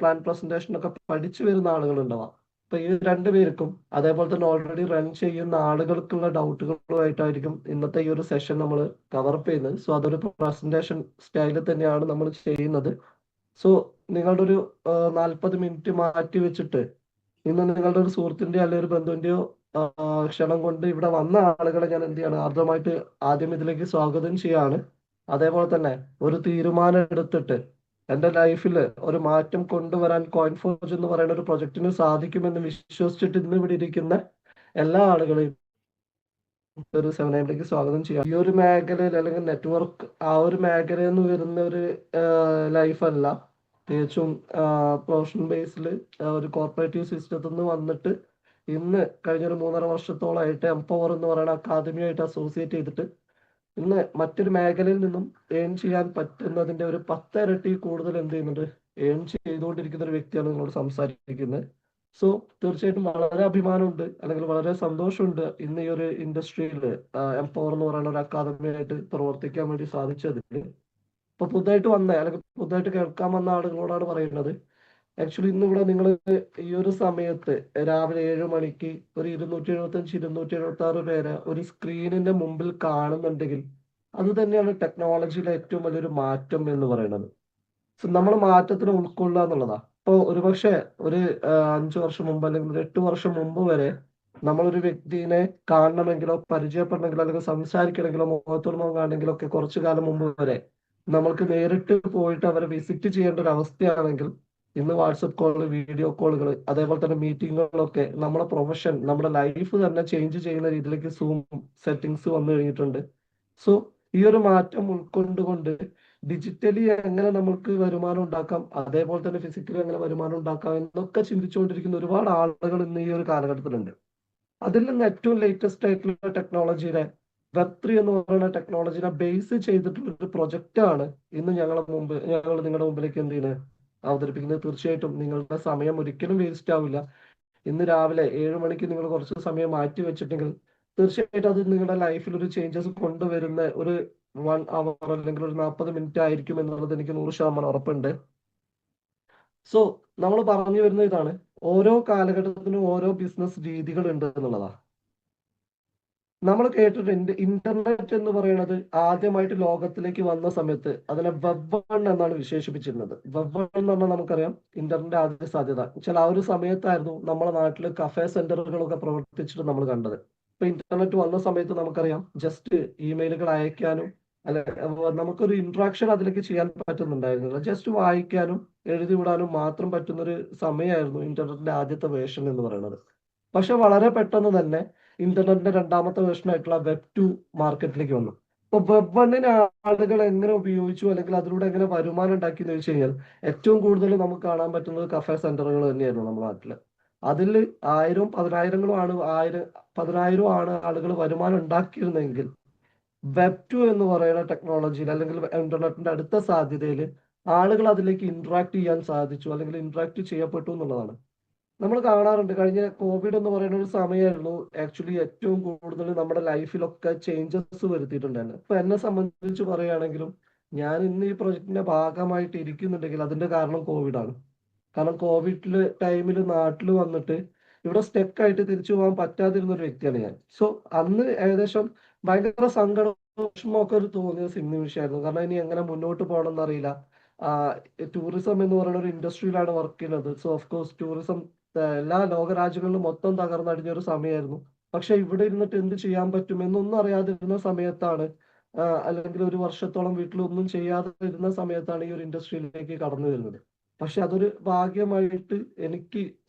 Plan presentation ഒക്കെ പഠിച്ചു വരുന്ന ആളുകളുണ്ടാവാം. അപ്പൊ ഈ രണ്ടുപേർക്കും അതേപോലെ തന്നെ ഓൾറെഡി റൺ ചെയ്യുന്ന ആളുകൾക്കുള്ള ഡൗട്ടുകളുമായിട്ടായിരിക്കും ഇന്നത്തെ ഈ ഒരു സെഷൻ നമ്മൾ കവറപ്പ് ചെയ്യുന്നത്. സോ അതൊരു പ്രസന്റേഷൻ സ്റ്റൈലിൽ തന്നെയാണ് നമ്മൾ ചെയ്യുന്നത്. സോ നിങ്ങളുടെ ഒരു 40 മിനിറ്റ് മാറ്റി വെച്ചിട്ട് ഇന്ന് നിങ്ങളുടെ ഒരു സുഹൃത്തിന്റെയോ അല്ലെങ്കിൽ ഒരു ബന്ധുവിന്റെയോ ക്ഷണം കൊണ്ട് ഇവിടെ വന്ന ആളുകളെ ഞാൻ എന്ത് ചെയ്യാണ് ആർദ്രമായിട്ട് ആദ്യം ഇതിലേക്ക് സ്വാഗതം ചെയ്യാണ്. അതേപോലെ തന്നെ ഒരു തീരുമാനം എടുത്തിട്ട് എന്റെ ലൈഫിൽ ഒരു മാറ്റം കൊണ്ടുവരാൻ കോയിൻഫോർജ് എന്ന് പറയുന്ന ഒരു പ്രൊജക്ടിന് സാധിക്കുമെന്ന് വിശ്വസിച്ചിട്ട് ഇന്ന് ഇവിടെ ഇരിക്കുന്ന എല്ലാ ആളുകളെയും ഒരു 7 AM സ്വാഗതം ചെയ്യാം. ഈ ഒരു മേഖലയിൽ അല്ലെങ്കിൽ നെറ്റ്വർക്ക് ആ ഒരു മേഖലയിൽ നിന്ന് വരുന്ന ഒരു ലൈഫല്ല, തികച്ചും പ്രൊഫഷണൽ ബേസിൽ ഒരു കോർപ്പറേറ്റീവ് സിസ്റ്റത്തിൽ നിന്ന് വന്നിട്ട് ഇന്ന് കഴിഞ്ഞൊരു 3.5 വർഷത്തോളമായിട്ട് എംപവർ എന്ന് പറയുന്ന അക്കാദമിയായിട്ട് അസോസിയേറ്റ് ചെയ്തിട്ട് ഇന്ന് മറ്റൊരു മേഖലയിൽ നിന്നും ഏൺ ചെയ്യാൻ പറ്റുന്നതിന്റെ ഒരു 10 ഇരട്ടി കൂടുതൽ എന്ത് ചെയ്യുന്നുണ്ട്, ഏൺ ചെയ്തുകൊണ്ടിരിക്കുന്ന ഒരു വ്യക്തിയാണ് നിങ്ങളോട് സംസാരിക്കുന്നത്. സോ തീർച്ചയായിട്ടും വളരെ അഭിമാനമുണ്ട് അല്ലെങ്കിൽ വളരെ സന്തോഷമുണ്ട് ഇന്ന് ഈ ഒരു ഇൻഡസ്ട്രിയിൽ എംപവർ എന്ന് പറയുന്ന ഒരു അക്കാദമിയായിട്ട് പ്രവർത്തിക്കാൻ വേണ്ടി സാധിച്ചതിൽ. ഇപ്പൊ പുതുതായിട്ട് വന്ന അല്ലെങ്കിൽ പുതുതായിട്ട് കേൾക്കാൻ വന്ന ആളുകളോടാണ് പറയുന്നത്, ആക്ച്വലി ഇന്ന് ഇവിടെ നിങ്ങൾ ഈ ഒരു സമയത്ത് രാവിലെ 7 മണിക്ക് ഒരു 275-276 പേരെ ഒരു സ്ക്രീനിന്റെ മുമ്പിൽ കാണുന്നുണ്ടെങ്കിൽ അത് തന്നെയാണ് ടെക്നോളജിയിലെ ഏറ്റവും വലിയൊരു മാറ്റം എന്ന് പറയുന്നത്. സോ നമ്മൾ മാറ്റത്തിന് ഉൾക്കൊള്ളുക എന്നുള്ളതാ. ഇപ്പൊ ഒരുപക്ഷെ ഒരു 5 വർഷം മുമ്പ് അല്ലെങ്കിൽ ഒരു 8 വർഷം മുമ്പ് വരെ നമ്മളൊരു വ്യക്തിനെ കാണണമെങ്കിലോ പരിചയപ്പെടണമെങ്കിലോ അല്ലെങ്കിൽ സംസാരിക്കണമെങ്കിലോ മുഖത്തോട് മുഖം കാണണമെങ്കിലോ ഒക്കെ കുറച്ചു കാലം മുമ്പ് വരെ നമ്മൾക്ക് നേരിട്ട് പോയിട്ട് അവരെ വിസിറ്റ് ചെയ്യേണ്ട ഒരു അവസ്ഥയാണെങ്കിൽ ഇന്ന് വാട്സപ്പ് കോൾ, വീഡിയോ കോളുകൾ, അതേപോലെ തന്നെ മീറ്റിങ്ങുകളൊക്കെ നമ്മുടെ പ്രൊഫഷൻ, നമ്മുടെ ലൈഫ് തന്നെ ചേഞ്ച് ചെയ്യുന്ന രീതിയിലേക്ക് സൂം സെറ്റിങ്സ് വന്നു കഴിഞ്ഞിട്ടുണ്ട്. സോ ഈ ഒരു മാറ്റം ഉൾക്കൊണ്ടുകൊണ്ട് ഡിജിറ്റലി എങ്ങനെ നമുക്ക് വരുമാനം ഉണ്ടാക്കാം, അതേപോലെ തന്നെ ഫിസിക്കലി എങ്ങനെ വരുമാനം ഉണ്ടാക്കാം എന്നൊക്കെ ചിന്തിച്ചുകൊണ്ടിരിക്കുന്ന ഒരുപാട് ആളുകൾ ഇന്ന് ഈ ഒരു കാലഘട്ടത്തിലുണ്ട്. അതിൽ നിന്ന് ഏറ്റവും ലേറ്റസ്റ്റ് ആയിട്ടുള്ള ടെക്നോളജിയുടെ വെബ്3 എന്ന് പറയുന്ന ടെക്നോളജിനെ ബേസ് ചെയ്തിട്ടുള്ള ഒരു പ്രൊജക്റ്റ് ആണ് ഇന്ന് ഞങ്ങൾ നിങ്ങളുടെ മുമ്പിലേക്ക് എന്ത് ചെയ്യുന്നത്, അവതരിപ്പിക്കുന്നത്. തീർച്ചയായിട്ടും നിങ്ങളുടെ സമയം ഒരിക്കലും വേസ്റ്റ് ആവില്ല. ഇന്ന് രാവിലെ 7 മണിക്ക് നിങ്ങൾ കുറച്ച് സമയം മാറ്റി വെച്ചിട്ടെങ്കിൽ തീർച്ചയായിട്ടും അത് നിങ്ങളുടെ ലൈഫിൽ ഒരു ചേഞ്ചസ് കൊണ്ടുവരുന്ന ഒരു 1 അവർ അല്ലെങ്കിൽ ഒരു 40 മിനിറ്റ് ആയിരിക്കും എന്നുള്ളത് എനിക്ക് 100% ഉറപ്പുണ്ട്. സോ നമ്മൾ പറഞ്ഞു വരുന്ന ഇതാണ്, ഓരോ കാലഘട്ടത്തിനും ഓരോ ബിസിനസ് രീതികൾ ഉണ്ട് എന്നുള്ളതാണ്. നമ്മൾ കേട്ടിട്ടുണ്ട് ഇന്റർനെറ്റ് എന്ന് പറയുന്നത് ആദ്യമായിട്ട് ലോകത്തിലേക്ക് വന്ന സമയത്ത് അതിനെ വെബ് 1 എന്നാണ് വിശേഷിപ്പിച്ചിരുന്നത്. വെബ് 1 എന്ന് പറഞ്ഞാൽ നമുക്കറിയാം ഇന്റർനെറ്റ് ആദ്യ സാധ്യത വെച്ചാൽ ആ ഒരു സമയത്തായിരുന്നു നമ്മുടെ നാട്ടിൽ കഫേ സെന്ററുകളൊക്കെ പ്രവർത്തിച്ചിട്ട് നമ്മൾ കണ്ടത്. ഇപ്പൊ ഇന്റർനെറ്റ് വന്ന സമയത്ത് നമുക്കറിയാം ജസ്റ്റ് ഇമെയിലുകൾ അയക്കാനും അല്ലെ നമുക്കൊരു ഇന്ററാക്ഷൻ അതിലേക്ക് ചെയ്യാൻ പറ്റുന്നുണ്ടായിരുന്നില്ല. ജസ്റ്റ് വായിക്കാനും എഴുതി വിടാനും മാത്രം പറ്റുന്ന ഒരു സമയമായിരുന്നു ഇന്റർനെറ്റിന്റെ ആദ്യത്തെ വേർഷൻ എന്ന് പറയുന്നത്. പക്ഷെ വളരെ പെട്ടെന്ന് തന്നെ ഇന്റർനെറ്റിന്റെ രണ്ടാമത്തെ വേർഷൻ ആയിട്ടുള്ള വെബ് 2 മാർക്കറ്റിലേക്ക് വന്നു. ഇപ്പൊ വെബ് 1 ആളുകൾ എങ്ങനെ ഉപയോഗിച്ചു അല്ലെങ്കിൽ അതിലൂടെ എങ്ങനെ വരുമാനം ഉണ്ടാക്കി എന്ന് വെച്ച് കഴിഞ്ഞാൽ ഏറ്റവും കൂടുതൽ നമുക്ക് കാണാൻ പറ്റുന്നത് കഫേ സെന്ററുകൾ തന്നെയായിരുന്നു നമ്മുടെ നാട്ടില്. അതിൽ 1000-ഉം 10,000-ങ്ങളും ആണ് 10,000 ആണ് ആളുകൾ വരുമാനം ഉണ്ടാക്കിയിരുന്നെങ്കിൽ വെബ് 2 എന്ന് പറയുന്ന ടെക്നോളജിയിൽ അല്ലെങ്കിൽ ഇന്റർനെറ്റിന്റെ അടുത്ത സാധ്യതയിൽ ആളുകൾ അതിലേക്ക് ഇന്ററാക്ട് ചെയ്യാൻ സാധിച്ചു അല്ലെങ്കിൽ ഇന്ററാക്ട് ചെയ്യപ്പെട്ടു എന്നുള്ളതാണ്. നമ്മൾ കാണാറുണ്ട് കഴിഞ്ഞ കോവിഡ് എന്ന് പറയുന്ന ഒരു സമയമായിരുന്നു ആക്ച്വലി ഏറ്റവും കൂടുതൽ നമ്മുടെ ലൈഫിലൊക്കെ ചേഞ്ചസ് വരുത്തിയിട്ടുണ്ടായിരുന്നു. ഇപ്പൊ എന്നെ സംബന്ധിച്ച് പറയുകയാണെങ്കിലും ഞാൻ ഇന്ന് ഈ പ്രൊജക്ടിന്റെ ഭാഗമായിട്ട് ഇരിക്കുന്നുണ്ടെങ്കിൽ അതിന്റെ കാരണം കോവിഡ് ആണ്. കാരണം കോവിഡ് ടൈമിൽ നാട്ടിൽ വന്നിട്ട് ഇവിടെ സ്റ്റെക്ക് ആയിട്ട് തിരിച്ചു പോകാൻ പറ്റാതിരുന്ന ഒരു വ്യക്തിയാണ് ഞാൻ. സോ അന്ന് ഏകദേശം ഭയങ്കര സങ്കടവും വിഷമമൊക്കെ ഒരു തോന്നിയ നിമിഷമായിരുന്നു. കാരണം ഇനി എങ്ങനെ മുന്നോട്ട് പോകണം എന്നറിയില്ല. ടൂറിസം എന്ന് പറയുന്ന ഒരു ഇൻഡസ്ട്രിയിലാണ് വർക്ക് ചെയ്യുന്നത്. സോ ഓഫ് കോഴ്സ് ടൂറിസം എല്ലാ ലോക രാജ്യങ്ങളിലും മൊത്തം തകർന്നടിഞ്ഞ ഒരു സമയമായിരുന്നു. പക്ഷെ ഇവിടെ ഇരുന്നിട്ട് എന്ത് ചെയ്യാൻ പറ്റും എന്നൊന്നും അറിയാതിരുന്ന സമയത്താണ് അല്ലെങ്കിൽ ഒരു വർഷത്തോളം വീട്ടിലൊന്നും ചെയ്യാതെ ഇരുന്ന സമയത്താണ് ഈ ഒരു ഇൻഡസ്ട്രിയിലേക്ക് കടന്നു വരുന്നത്. പക്ഷെ അതൊരു ഭാഗ്യമായിട്ട് എനിക്ക്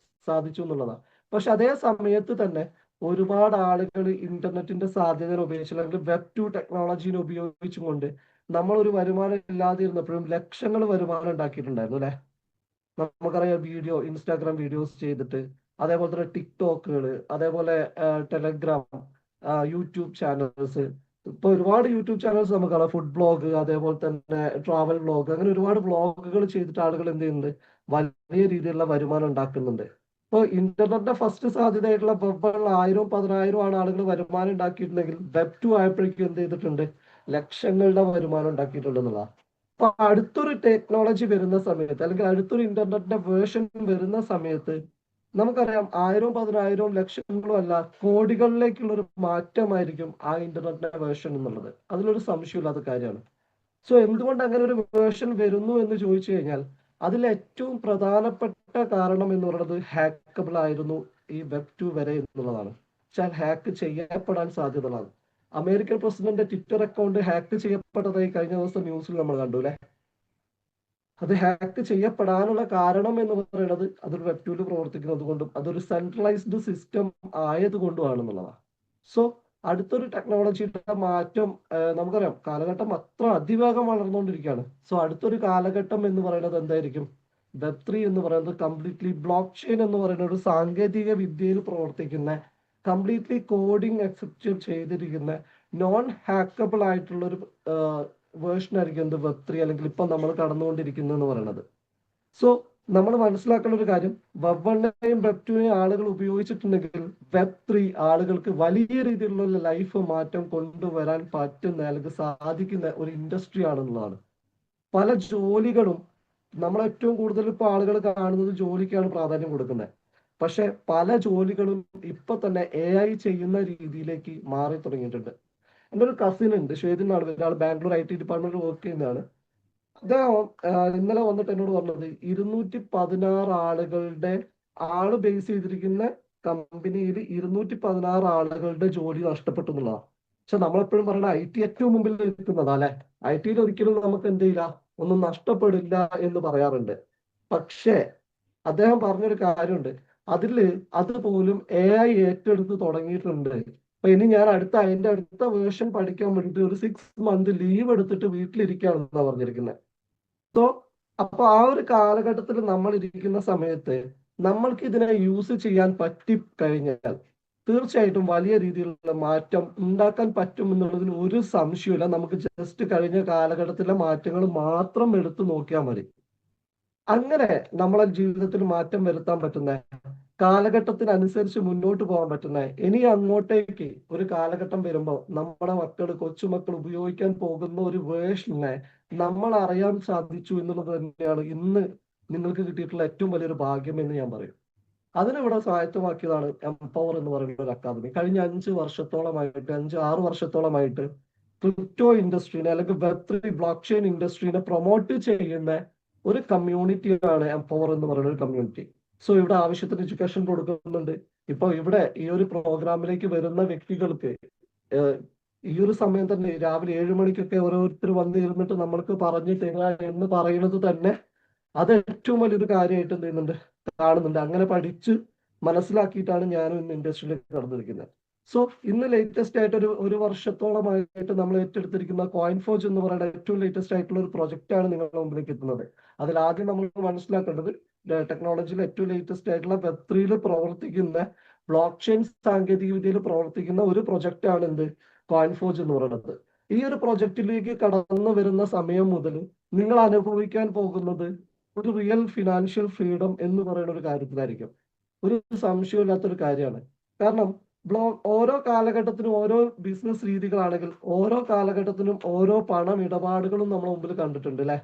സാധിച്ചു എന്നുള്ളതാണ്. പക്ഷെ അതേ സമയത്ത് തന്നെ ഒരുപാട് ആളുകൾ ഇന്റർനെറ്റിന്റെ സാധ്യതകൾ ഉപയോഗിച്ച് അല്ലെങ്കിൽ വെബ് 2 ടെക്നോളജീനെ ഉപയോഗിച്ചുകൊണ്ട് നമ്മൾ ഒരു വരുമാനം ഇല്ലാതെ ഇരുന്നപ്പോഴും ലക്ഷങ്ങൾ വരുമാനം ഉണ്ടാക്കിയിട്ടുണ്ടായിരുന്നു അല്ലെ. നമുക്കറിയാം ഇൻസ്റ്റാഗ്രാം വീഡിയോസ് ചെയ്തിട്ട്, അതേപോലെ തന്നെ ടിക്ടോക്കുകൾ, അതേപോലെ ടെലഗ്രാം, യൂട്യൂബ് ചാനൽസ്. ഇപ്പൊ ഒരുപാട് യൂട്യൂബ് ചാനൽസ് നമുക്ക് കാണാം, ഫുഡ് ബ്ലോഗ്, അതേപോലെ തന്നെ ട്രാവൽ വ്ലോഗ്, അങ്ങനെ ഒരുപാട് വ്ലോഗുകൾ ചെയ്തിട്ട് ആളുകൾ എന്ത് ചെയ്യുന്നുണ്ട്, വലിയ രീതിയിലുള്ള വരുമാനം ഉണ്ടാക്കുന്നുണ്ട്. ഇപ്പോൾ ഇന്റർനെറ്റിന്റെ ഫസ്റ്റ് സാധ്യതയായിട്ടുള്ള വെബ് 1000-ഉം 10,000-ഉം ആണ് ആളുകൾ വരുമാനം ഉണ്ടാക്കിയിട്ടുണ്ടെങ്കിൽ വെബ് 2 ആയപ്പോഴേക്കും എന്ത് ചെയ്തിട്ടുണ്ട്, ലക്ഷങ്ങളുടെ വരുമാനം ഉണ്ടാക്കിയിട്ടുണ്ടെന്നുള്ളതാണ്. അപ്പൊ അടുത്തൊരു ടെക്നോളജി വരുന്ന സമയത്ത് അല്ലെങ്കിൽ അടുത്തൊരു ഇന്റർനെറ്റിന്റെ വേർഷൻ വരുന്ന സമയത്ത് നമുക്കറിയാം 1000 10,000 ലക്ഷങ്ങളും അല്ല കോടികളിലേക്കുള്ള ഒരു മാറ്റമായിരിക്കും ആ ഇന്റർനെറ്റിന്റെ വേർഷൻ എന്നുള്ളത്. അതിലൊരു സംശയമില്ലാത്ത കാര്യമാണ്. സോ എന്തുകൊണ്ട് അങ്ങനെ ഒരു വേർഷൻ വരുന്നു എന്ന് ചോദിച്ചു കഴിഞ്ഞാൽ അതിൽ ഏറ്റവും പ്രധാനപ്പെട്ട കാരണം എന്ന് പറയുന്നത് ഹാക്കബിൾ ആയിരുന്നു ഈ വെബ് 2 വരെ എന്നുള്ളതാണ്. വെച്ചാൽ ഹാക്ക് ചെയ്യപ്പെടാൻ സാധ്യതകളാണ്. American president Twitter account hack ചെയ്യപ്പെട്ടതായി കഴിഞ്ഞ ദിവസം ന്യൂസിൽ നമ്മൾ കണ്ടു അല്ലെ. അത് ഹാക്ക് ചെയ്യപ്പെടാനുള്ള കാരണം എന്ന് പറയുന്നത് അതൊരു വെബ് 2 പ്രവർത്തിക്കുന്നത് കൊണ്ടും അതൊരു സെൻട്രലൈസ്ഡ് സിസ്റ്റം ആയതുകൊണ്ടുമാണെന്നുള്ളതാണ്. സോ അടുത്തൊരു ടെക്നോളജിയുടെ മാറ്റം നമുക്കറിയാം കാലഘട്ടം അത്ര അതിവേഗം വളർന്നുകൊണ്ടിരിക്കുകയാണ്. സോ അടുത്തൊരു കാലഘട്ടം എന്ന് പറയുന്നത് എന്തായിരിക്കും? വെബ് 3 എന്ന് പറയുന്നത് കംപ്ലീറ്റ്ലി ബ്ലോക്ക് ചെയിൻ എന്ന് പറയുന്ന ഒരു സാങ്കേതിക വിദ്യയിൽ പ്രവർത്തിക്കുന്ന കംപ്ലീറ്റ്ലി കോഡിംഗ് എക്സെപ്റ്റ് ചെയ്തിരിക്കുന്ന നോൺ ഹാക്കബിൾ ആയിട്ടുള്ള ഒരു വേർഷൻ ആയിരിക്കും എന്ത് വെബ് 3 അല്ലെങ്കിൽ ഇപ്പൊ നമ്മൾ കടന്നുകൊണ്ടിരിക്കുന്നത് എന്ന് പറയുന്നത്. സോ നമ്മൾ മനസ്സിലാക്കേണ്ട ഒരു കാര്യം വെബ് 1നെയും വെബ് 2നെയും ആളുകൾ ഉപയോഗിച്ചിട്ടുണ്ടെങ്കിൽ വെബ് 3 ആളുകൾക്ക് വലിയ രീതിയിലുള്ള ലൈഫ് മാറ്റം കൊണ്ടുവരാൻ പറ്റുന്ന അല്ലെങ്കിൽ സാധിക്കുന്ന ഒരു ഇൻഡസ്ട്രി ആണെന്നുള്ളതാണ്. പല ജോലികളും നമ്മൾ ഏറ്റവും കൂടുതൽ ഇപ്പൊ ആളുകൾ കാണുന്നത് ജോലിക്കാണ് പ്രാധാന്യം കൊടുക്കുന്നത്. പക്ഷെ പല ജോലികളും ഇപ്പൊ തന്നെ AI ചെയ്യുന്ന രീതിയിലേക്ക് മാറി തുടങ്ങിയിട്ടുണ്ട്. എൻ്റെ ഒരു കസിൻ ഉണ്ട്, ശ്വേതൻ എന്നാണ് പേര്. ആൾ ബാംഗ്ലൂർ IT ഡിപ്പാർട്ട്മെന്റിൽ വർക്ക് ചെയ്യുന്നതാണ്. അദ്ദേഹം ഇന്നലെ വന്നിട്ട് എന്നോട് പറഞ്ഞത് 216 ആളുകളുടെ ആള് ബേസ് ചെയ്തിരിക്കുന്ന കമ്പനിയിൽ 216 ആളുകളുടെ ജോലി നഷ്ടപ്പെട്ടു എന്നുള്ളതാണ്. പക്ഷെ നമ്മളെപ്പോഴും പറയുന്നത് IT ഏറ്റവും മുമ്പിൽ നിൽക്കുന്നതാ അല്ലെ. IT ഒരിക്കലും നമുക്ക് എന്ത് ചെയ്യില്ല, ഒന്നും നഷ്ടപ്പെടില്ല എന്ന് പറയാറുണ്ട്. പക്ഷേ അദ്ദേഹം പറഞ്ഞൊരു കാര്യമുണ്ട്, അതില് അതുപോലും AI ഏറ്റെടുത്ത് തുടങ്ങിയിട്ടുണ്ട്. അപ്പൊ ഇനി ഞാൻ അതിന്റെ അടുത്ത വേർഷൻ പഠിക്കാൻ വേണ്ടിയിട്ട് ഒരു 6 മന്ത് ലീവ് എടുത്തിട്ട് വീട്ടിലിരിക്കുകയാണെന്നാണ് പറഞ്ഞിരിക്കുന്നത്. സോ അപ്പൊ ആ ഒരു കാലഘട്ടത്തിൽ നമ്മൾ ഇരിക്കുന്ന സമയത്ത് നമ്മൾക്ക് ഇതിനെ യൂസ് ചെയ്യാൻ പറ്റി കഴിഞ്ഞാൽ തീർച്ചയായിട്ടും വലിയ രീതിയിലുള്ള മാറ്റം ഉണ്ടാക്കാൻ പറ്റും എന്നുള്ളതിൽ ഒരു സംശയമില്ല. നമുക്ക് ജസ്റ്റ് കഴിഞ്ഞ കാലഘട്ടത്തിലെ മാറ്റങ്ങൾ മാത്രം എടുത്തു നോക്കിയാൽ മതി. അങ്ങനെ നമ്മളെ ജീവിതത്തിൽ മാറ്റം വരുത്താൻ പറ്റുന്ന കാലഘട്ടത്തിനനുസരിച്ച് മുന്നോട്ട് പോകാൻ പറ്റുന്ന ഇനി അങ്ങോട്ടേക്ക് ഒരു കാലഘട്ടം വരുമ്പോൾ നമ്മുടെ മക്കൾ കൊച്ചുമക്കൾ ഉപയോഗിക്കാൻ പോകുന്ന ഒരു വേർഷനെ നമ്മൾ അറിയാൻ സാധിച്ചു എന്നുള്ളത് തന്നെയാണ് ഇന്ന് നിങ്ങൾക്ക് കിട്ടിയിട്ടുള്ള ഏറ്റവും വലിയൊരു ഭാഗ്യം എന്ന് ഞാൻ പറയും. അതിനിവിടെ സ്വായത്തമാക്കിയതാണ് എംപവർ എന്ന് പറയുന്ന ഒരു അക്കാദമി. കഴിഞ്ഞ 5 വർഷത്തോളമായിട്ട് 5-6 വർഷത്തോളമായിട്ട് ക്രിപ്റ്റോ ഇൻഡസ്ട്രീനെ അല്ലെങ്കിൽ വെബ് 3 ബ്ലോക്ക് ചെയിൻ ഇൻഡസ്ട്രീനെ പ്രൊമോട്ട് ചെയ്യുന്ന ഒരു കമ്മ്യൂണിറ്റിയാണ് എംപവർ എന്ന് പറയുന്ന ഒരു കമ്മ്യൂണിറ്റി. സോ ഇവിടെ ആവശ്യത്തിന് എഡ്യൂക്കേഷൻ കൊടുക്കുന്നുണ്ട്. ഇപ്പൊ ഇവിടെ ഈ ഒരു പ്രോഗ്രാമിലേക്ക് വരുന്ന വ്യക്തികൾക്ക് ഈ ഒരു സമയം തന്നെ രാവിലെ 7 മണിക്കൊക്കെ ഓരോരുത്തർ വന്നിരുന്നിട്ട് നമ്മൾക്ക് പറഞ്ഞു തരിക എന്ന് പറയുന്നത് തന്നെ അത് ഏറ്റവും വലിയൊരു കാര്യമായിട്ട് എന്ത് ചെയ്യുന്നുണ്ട്, കാണുന്നുണ്ട്. അങ്ങനെ പഠിച്ച് മനസ്സിലാക്കിയിട്ടാണ് ഞാനും ഇന്ന് ഇൻഡസ്ട്രിയിലേക്ക് കടന്നിരിക്കുന്നത്. സോ ഇന്ന് ലേറ്റസ്റ്റ് ആയിട്ട് ഒരു വർഷത്തോളമായിട്ട് നമ്മൾ ഏറ്റെടുത്തിരിക്കുന്ന കോയിൻ ഫോജ് എന്ന് പറയുന്ന ഏറ്റവും ലേറ്റസ്റ്റ് ആയിട്ടുള്ള ഒരു പ്രൊജക്റ്റ് ആണ് നിങ്ങളുടെ മുമ്പിലേക്ക് എത്തുന്നത്. അതിൽ ആദ്യം നമ്മൾ മനസ്സിലാക്കേണ്ടത് ടെക്നോളജിയിൽ ഏറ്റവും ലേറ്റസ്റ്റ് ആയിട്ടുള്ള വെബ് 3 പ്രവർത്തിക്കുന്ന ബ്ലോക്ക് ചെയിൻ സാങ്കേതിക വിദ്യയിൽ പ്രവർത്തിക്കുന്ന ഒരു പ്രൊജക്റ്റ് ആണ് എന്ത് കോയിൻ ഫോജ് എന്ന് പറയുന്നത്. ഈ ഒരു പ്രൊജക്റ്റിലേക്ക് കടന്നു വരുന്ന സമയം മുതൽ നിങ്ങൾ അനുഭവിക്കാൻ പോകുന്നത് ഒരു റിയൽ ഫിനാൻഷ്യൽ ഫ്രീഡം എന്ന് പറയുന്ന ഒരു കാര്യത്തിലായിരിക്കും. ഒരു സംശയമില്ലാത്തൊരു കാര്യമാണ്. കാരണം ഓരോ കാലഘട്ടത്തിനും ഓരോ ബിസിനസ് രീതികളാണെങ്കിൽ ഓരോ കാലഘട്ടത്തിനും ഓരോ പണം ഇടപാടുകളും നമ്മുടെ മുമ്പിൽ കണ്ടിട്ടുണ്ട് അല്ലെ.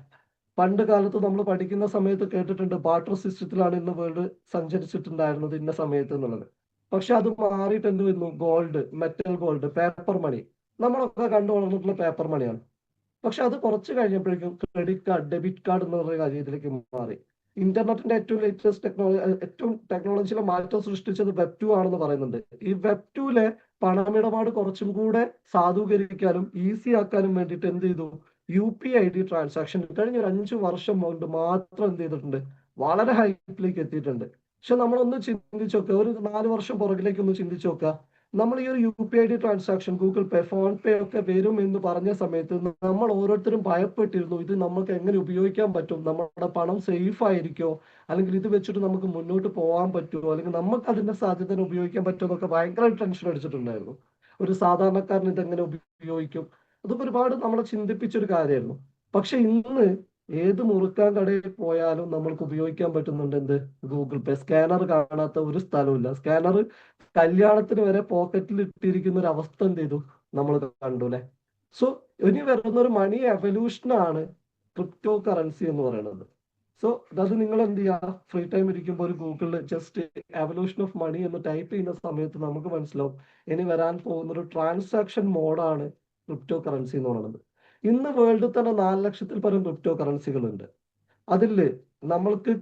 പണ്ട് കാലത്ത് നമ്മൾ പഠിക്കുന്ന സമയത്ത് കേട്ടിട്ടുണ്ട് ബാർട്ടർ സിസ്റ്റത്തിലാണ് ഇന്ന് വേൾഡ് സഞ്ചരിച്ചിട്ടുണ്ടായിരുന്നത് ഇന്ന സമയത്ത് എന്നുള്ളത്. പക്ഷെ അത് മാറിയിട്ട് എന്ത് വരുന്നു, ഗോൾഡ്, മെറ്റൽ ഗോൾഡ്, പേപ്പർ മണി. നമ്മളൊക്കെ കണ്ടു വളർന്നിട്ടുള്ള പേപ്പർ മണിയാണ്. പക്ഷെ അത് കുറച്ച് കഴിഞ്ഞപ്പോഴേക്കും ക്രെഡിറ്റ് കാർഡ്, ഡെബിറ്റ് കാർഡ് എന്നുള്ള കാര്യത്തിലേക്ക് മാറി. ഇന്റർനെറ്റിന്റെ ഏറ്റവും ലേറ്റസ്റ്റ് ഏറ്റവും ടെക്നോളജിയിലെ മാറ്റം സൃഷ്ടിച്ചത് വെബ് 2 ആണെന്ന് പറയുന്നുണ്ട്. ഈ വെബ് 2 പണമിടപാട് കുറച്ചും കൂടെ സാധൂകരിക്കാനും ഈസി ആക്കാനും വേണ്ടിയിട്ട് എന്ത് ചെയ്തു, UPI ട്രാൻസാക്ഷൻ കഴിഞ്ഞ ഒരു 5 വർഷം കൊണ്ട് മാത്രം എന്ത് ചെയ്തിട്ടുണ്ട്, വളരെ ഹൈപ്പിലേക്ക് എത്തിയിട്ടുണ്ട്. പക്ഷെ നമ്മളൊന്ന് ചിന്തിച്ചു നോക്കുക, ഒരു 4 വർഷം പുറകിലേക്ക് ഒന്ന് ചിന്തിച്ചു നോക്കുക. നമ്മൾ ഈ ഒരു UPI ട്രാൻസാക്ഷൻ, ഗൂഗിൾ പേ, ഫോൺ പേ ഒക്കെ വരും എന്ന് പറഞ്ഞ സമയത്ത് നമ്മൾ ഓരോരുത്തരും ഭയപ്പെട്ടിരുന്നു, ഇത് നമുക്ക് എങ്ങനെ ഉപയോഗിക്കാൻ പറ്റും, നമ്മുടെ പണം സേഫ് ആയിരിക്കോ, അല്ലെങ്കിൽ ഇത് വെച്ചിട്ട് നമുക്ക് മുന്നോട്ട് പോകാൻ പറ്റുമോ, അല്ലെങ്കിൽ നമുക്ക് അതിന്റെ സാധ്യത ഉപയോഗിക്കാൻ പറ്റുമോ എന്നൊക്കെ ഭയങ്കര ടെൻഷൻ അടിച്ചിട്ടുണ്ടായിരുന്നു. ഒരു സാധാരണക്കാരൻ ഇതെങ്ങനെ ഉപയോഗിക്കും, അതൊക്കെ ഒരുപാട് നമ്മളെ ചിന്തിപ്പിച്ചൊരു കാര്യമായിരുന്നു. പക്ഷെ ഇന്ന് ഏത് മുറുക്കാൻ കടയിൽ പോയാലും നമ്മൾക്ക് ഉപയോഗിക്കാൻ പറ്റുന്നുണ്ട് എന്ത്, ഗൂഗിൾ പേ. സ്കാനർ കാണാത്ത ഒരു സ്ഥലമില്ല. സ്കാനർ കല്യാണത്തിന് വരെ പോക്കറ്റിൽ ഇട്ടിരിക്കുന്ന ഒരു അവസ്ഥ എന്ത് ചെയ്തു നമ്മൾ കണ്ടു അല്ലെ. സോ ഇനി വരുന്ന ഒരു മണി എവല്യൂഷനാണ് ക്രിപ്റ്റോ കറൻസി എന്ന് പറയുന്നത്. സോ അത് നിങ്ങൾ എന്ത് ചെയ്യുക, ഫ്രീ ടൈം ഇരിക്കുമ്പോൾ ഒരു ഗൂഗിളിൽ ജസ്റ്റ് എവല്യൂഷൻ ഓഫ് മണി എന്ന് ടൈപ്പ് ചെയ്യുന്ന സമയത്ത് നമുക്ക് മനസ്സിലാവും ഇനി വരാൻ പോകുന്ന ഒരു ട്രാൻസാക്ഷൻ മോഡാണ് ക്രിപ്റ്റോ കറൻസി എന്ന് പറയുന്നത്. ഇന്ന് വേൾഡിൽ തന്നെ 4 ലക്ഷത്തിൽ പരം ക്രിപ്റ്റോ കറൻസികളുണ്ട്. അതില് നമ്മൾക്ക്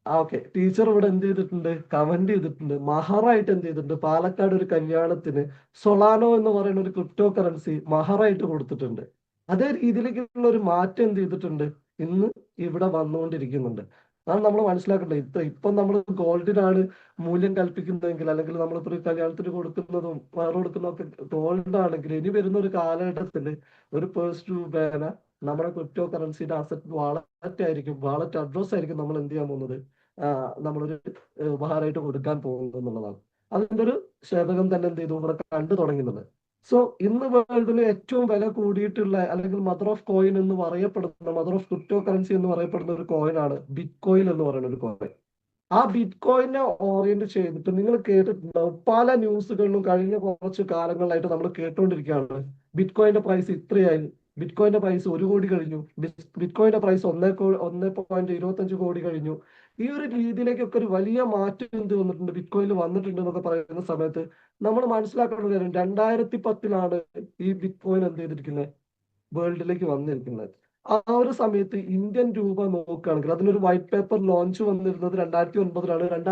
ഓക്കെ, ടീച്ചർ ഇവിടെ എന്ത് ചെയ്തിട്ടുണ്ട്, കമന്റ് ചെയ്തിട്ടുണ്ട്, മഹറായിട്ട് എന്ത് ചെയ്തിട്ടുണ്ട്, പാലക്കാട് ഒരു കല്യാണത്തിന് സൊളാനോ എന്ന് പറയുന്ന ഒരു ക്രിപ്റ്റോ കറൻസി മഹറായിട്ട് കൊടുത്തിട്ടുണ്ട്. അതേ രീതിയിലേക്കുള്ള ഒരു മാറ്റം എന്ത് ചെയ്തിട്ടുണ്ട്, ഇന്ന് ഇവിടെ വന്നുകൊണ്ടിരിക്കുന്നുണ്ട്. അതാണ് നമ്മൾ മനസ്സിലാക്കേണ്ടത്. ഇപ്പം നമ്മൾ ഗോൾഡിനാണ് മൂല്യം കൽപ്പിക്കുന്നതെങ്കിൽ, അല്ലെങ്കിൽ നമ്മളിപ്പോ ഒരു കല്യാണത്തിന് കൊടുക്കുന്നതും വേറെ കൊടുക്കുന്നതൊക്കെ ഗോൾഡ് ആണെങ്കിൽ, ഇനി വരുന്ന ഒരു കാലഘട്ടത്തിൽ ഒരു പേഴ്സ് രൂപേണ നമ്മുടെ ക്രിപ്റ്റോ കറൻസിയുടെ അസറ്റ് വാളറ്റ് ആയിരിക്കും, വാളറ്റ് അഡ്രസ് ആയിരിക്കും നമ്മൾ എന്ത് ചെയ്യാൻ പോകുന്നത്, നമ്മളൊരു ഉപഹാരമായിട്ട് കൊടുക്കാൻ പോകുന്നത് എന്നുള്ളതാണ്. അതിന്റെ ഒരു ശതകം തന്നെ എന്ത് ചെയ്തു ഇവിടെ കണ്ടു തുടങ്ങുന്നത്. സോ ഇന്ന് വേൾഡിൽ ഏറ്റവും വില കൂടിയിട്ടുള്ള, അല്ലെങ്കിൽ മദർ ഓഫ് കോയിൻ എന്ന് പറയപ്പെടുന്ന, മദർ ഓഫ് ക്രിപ്റ്റോ കറൻസി എന്ന് പറയപ്പെടുന്ന ഒരു കോയിനാണ് ബിറ്റ് കോയിൻ എന്ന് പറയുന്ന ഒരു കോയിൻ. ആ ബിറ്റ് കോയിനെ ഓറിയന്റ് ചെയ്തിട്ട് നിങ്ങൾ കേട്ടിട്ടുണ്ടാവും, പല ന്യൂസുകളിലും കഴിഞ്ഞ കുറച്ച് കാലങ്ങളായിട്ട് നമ്മൾ കേട്ടുകൊണ്ടിരിക്കുകയാണ്. ബിറ്റ് കോയിന്റെ പ്രൈസ് ഇത്രയായി, ബിറ്റ് കോയിന്റെ പ്രൈസ് 1 കോടി കഴിഞ്ഞു, ബിറ്റ് കോയിന്റെ പ്രൈസ് 1.25 കോടി കഴിഞ്ഞു. ഈ ഒരു രീതിയിലേക്കൊക്കെ ഒരു വലിയ മാറ്റം എന്ത് വന്നിട്ടുണ്ട്, ബിറ്റ് കോയിനിൽ വന്നിട്ടുണ്ട് എന്നൊക്കെ പറയുന്ന സമയത്ത് നമ്മൾ മനസ്സിലാക്കേണ്ട കാര്യം, 2010 ഈ ബിറ്റ് കോയിൻ എന്ത് ചെയ്തിരിക്കുന്നത്, വേൾഡിലേക്ക് വന്നിരിക്കുന്നത്. ആ ഒരു സമയത്ത് ഇന്ത്യൻ രൂപ നോക്കുകയാണെങ്കിൽ അതിനൊരു വൈറ്റ് പേപ്പർ ലോഞ്ച് വന്നിരുന്നത് 2009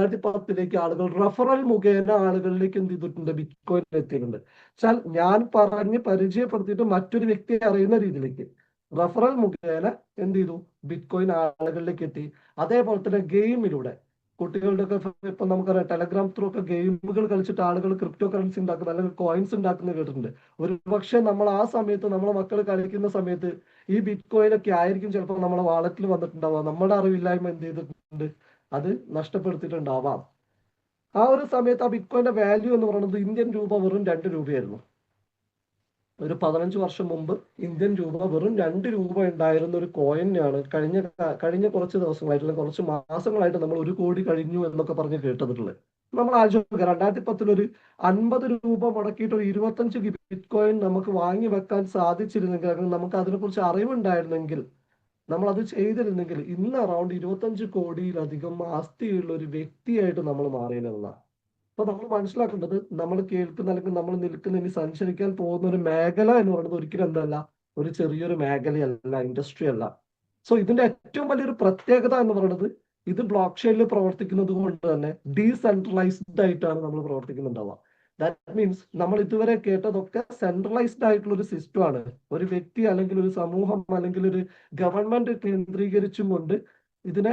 2010 ആളുകൾ റഫറൽ മുഖേന ആളുകളിലേക്ക് എന്ത് ചെയ്തിട്ടുണ്ട്, ബിറ്റ് കോയിൻ എത്തിയിട്ടുണ്ട്. വെച്ചാൽ ഞാൻ പറഞ്ഞ് പരിചയപ്പെടുത്തിയിട്ട് മറ്റൊരു വ്യക്തിയെ അറിയുന്ന രീതിയിലേക്ക് റഫറൽ മുഖേന എന്ത് ചെയ്തു, ബിറ്റ് കോയിൻ ആളുകളിലേക്ക് എത്തി. അതേപോലെ തന്നെ ഗെയിമിലൂടെ കുട്ടികളുടെ ഒക്കെ ഇപ്പൊ നമുക്കറിയാം, ടെലഗ്രാം ത്രൂ ഒക്കെ ഗെയിമുകൾ കളിച്ചിട്ട് ആളുകൾ ക്രിപ്റ്റോ കറൻസി ഉണ്ടാക്കുന്ന, അല്ലെങ്കിൽ കോയിൻസ് ഉണ്ടാക്കുന്നത് കേട്ടിട്ടുണ്ട്. ഒരു പക്ഷെ നമ്മൾ ആ സമയത്ത് നമ്മളെ മക്കൾ കളിക്കുന്ന സമയത്ത് ഈ ബിറ്റ് കോയിൻ ഒക്കെ ആയിരിക്കും ചിലപ്പോൾ നമ്മളെ വാളറ്റിൽ വന്നിട്ടുണ്ടാവാം. നമ്മുടെ അറിവില്ലായ്മ എന്ത് ചെയ്തിട്ടുണ്ട്, അത് നഷ്ടപ്പെടുത്തിയിട്ടുണ്ടാവാം. ആ ഒരു സമയത്ത് ആ ബിറ്റ് കോയിന്റെ വാല്യൂ എന്ന് പറയുന്നത് ഇന്ത്യൻ രൂപ വെറും 2 രൂപയായിരുന്നു. ഒരു 15 വർഷം മുമ്പ് ഇന്ത്യൻ രൂപ വെറും 2 രൂപ ഉണ്ടായിരുന്ന ഒരു കോയിനാണ് കഴിഞ്ഞ കുറച്ച് ദിവസങ്ങളായിട്ട്, അല്ലെങ്കിൽ കുറച്ച് മാസങ്ങളായിട്ട് നമ്മൾ 1 കോടി കഴിഞ്ഞു എന്നൊക്കെ പറഞ്ഞ് കേട്ടിട്ടുള്ളത്. നമ്മൾ ആലോചിക്കുക, 2010 ഒരു 50 രൂപ മുടക്കിയിട്ട് ഒരു 25 ബിറ്റ് കോയിൻ നമുക്ക് വാങ്ങി വെക്കാൻ സാധിച്ചിരുന്നെങ്കിൽ, അല്ലെങ്കിൽ നമുക്ക് അതിനെക്കുറിച്ച് അറിവുണ്ടായിരുന്നെങ്കിൽ, നമ്മൾ അത് ചെയ്തിരുന്നെങ്കിൽ ഇന്ന് അറൗണ്ട് 25 കോടിയിലധികം ആസ്തിയുള്ള ഒരു വ്യക്തിയായിട്ട് നമ്മൾ മാറിയെന്നുള്ളതാണ്. അപ്പൊ നമ്മൾ മനസ്സിലാക്കേണ്ടത്, നമ്മൾ കേൾക്കുന്ന, അല്ലെങ്കിൽ നമ്മൾ നിൽക്കുന്ന, ഇനി സഞ്ചരിക്കാൻ പോകുന്ന ഒരു മേഖല എന്ന് പറയുന്നത് ഒരിക്കലും എന്തല്ല, ഒരു ചെറിയൊരു മേഖലയല്ല, ഇൻഡസ്ട്രി അല്ല. സോ ഇതിന്റെ ഏറ്റവും വലിയൊരു പ്രത്യേകത എന്ന് പറയുന്നത്, ഇത് ബ്ലോക്ക് ചെയിനിൽ പ്രവർത്തിക്കുന്നത് കൊണ്ട് തന്നെ ഡീസെൻട്രലൈസ്ഡ് ആയിട്ടാണ് നമ്മൾ പ്രവർത്തിക്കുന്നുണ്ടാവുക. ദാറ്റ് മീൻസ് നമ്മൾ ഇതുവരെ കേട്ടതൊക്കെ സെൻട്രലൈസ്ഡ് ആയിട്ടുള്ള ഒരു സിസ്റ്റം ആണ്. ഒരു വ്യക്തി, അല്ലെങ്കിൽ ഒരു സമൂഹം, അല്ലെങ്കിൽ ഒരു ഗവൺമെന്റ് കേന്ദ്രീകരിച്ചും കൊണ്ട് ഇതിനെ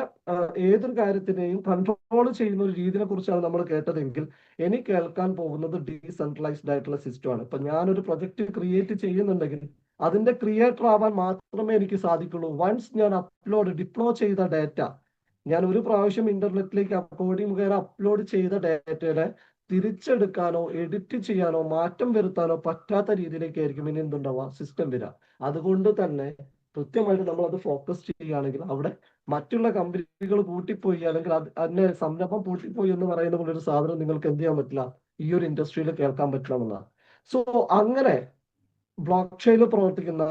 ഏതൊരു കാര്യത്തിനെയും കൺട്രോൾ ചെയ്യുന്ന ഒരു രീതിയെ കുറിച്ചാണ് നമ്മൾ കേട്ടതെങ്കിൽ, ഇനി കേൾക്കാൻ പോകുന്നത് ഡീസെൻട്രലൈസ്ഡ് ആയിട്ടുള്ള സിസ്റ്റം ആണ്. ഇപ്പൊ ഞാനൊരു പ്രൊജക്ട് ക്രിയേറ്റ് ചെയ്യുന്നുണ്ടെങ്കിൽ അതിന്റെ ക്രിയേറ്റർ ആവാൻ മാത്രമേ എനിക്ക് സാധിക്കുള്ളൂ. വൺസ് ഞാൻ ഡിപ്ലോ ചെയ്ത ഡാറ്റ, ഞാൻ ഒരു പ്രാവശ്യം ഇന്റർനെറ്റിലേക്ക് കോഡിംഗ് മുഖേന അപ്ലോഡ് ചെയ്ത ഡാറ്റയുടെ തിരിച്ചെടുക്കാനോ എഡിറ്റ് ചെയ്യാനോ മാറ്റം വരുത്താനോ പറ്റാത്ത രീതിയിലേക്കായിരിക്കും ഇനി എന്തുണ്ടാവുക, സിസ്റ്റം വരിക. അതുകൊണ്ട് തന്നെ കൃത്യമായിട്ട് നമ്മൾ അത് ഫോക്കസ് ചെയ്യുകയാണെങ്കിൽ അവിടെ മറ്റുള്ള കമ്പനികൾ പൂട്ടിപ്പോയി, അല്ലെങ്കിൽ അതിന്റെ സംരംഭം പൂട്ടിപ്പോയി എന്ന് പറയുന്ന പോലെ ഒരു സാധനം നിങ്ങൾക്ക് എന്ത് ചെയ്യാൻ പറ്റില്ല, ഈ ഒരു ഇൻഡസ്ട്രിയിൽ കേൾക്കാൻ പറ്റില്ല എന്നുള്ളതാണ്. സോ അങ്ങനെ ബ്ലോക്ക് ചെയിനിൽ പ്രവർത്തിക്കുന്ന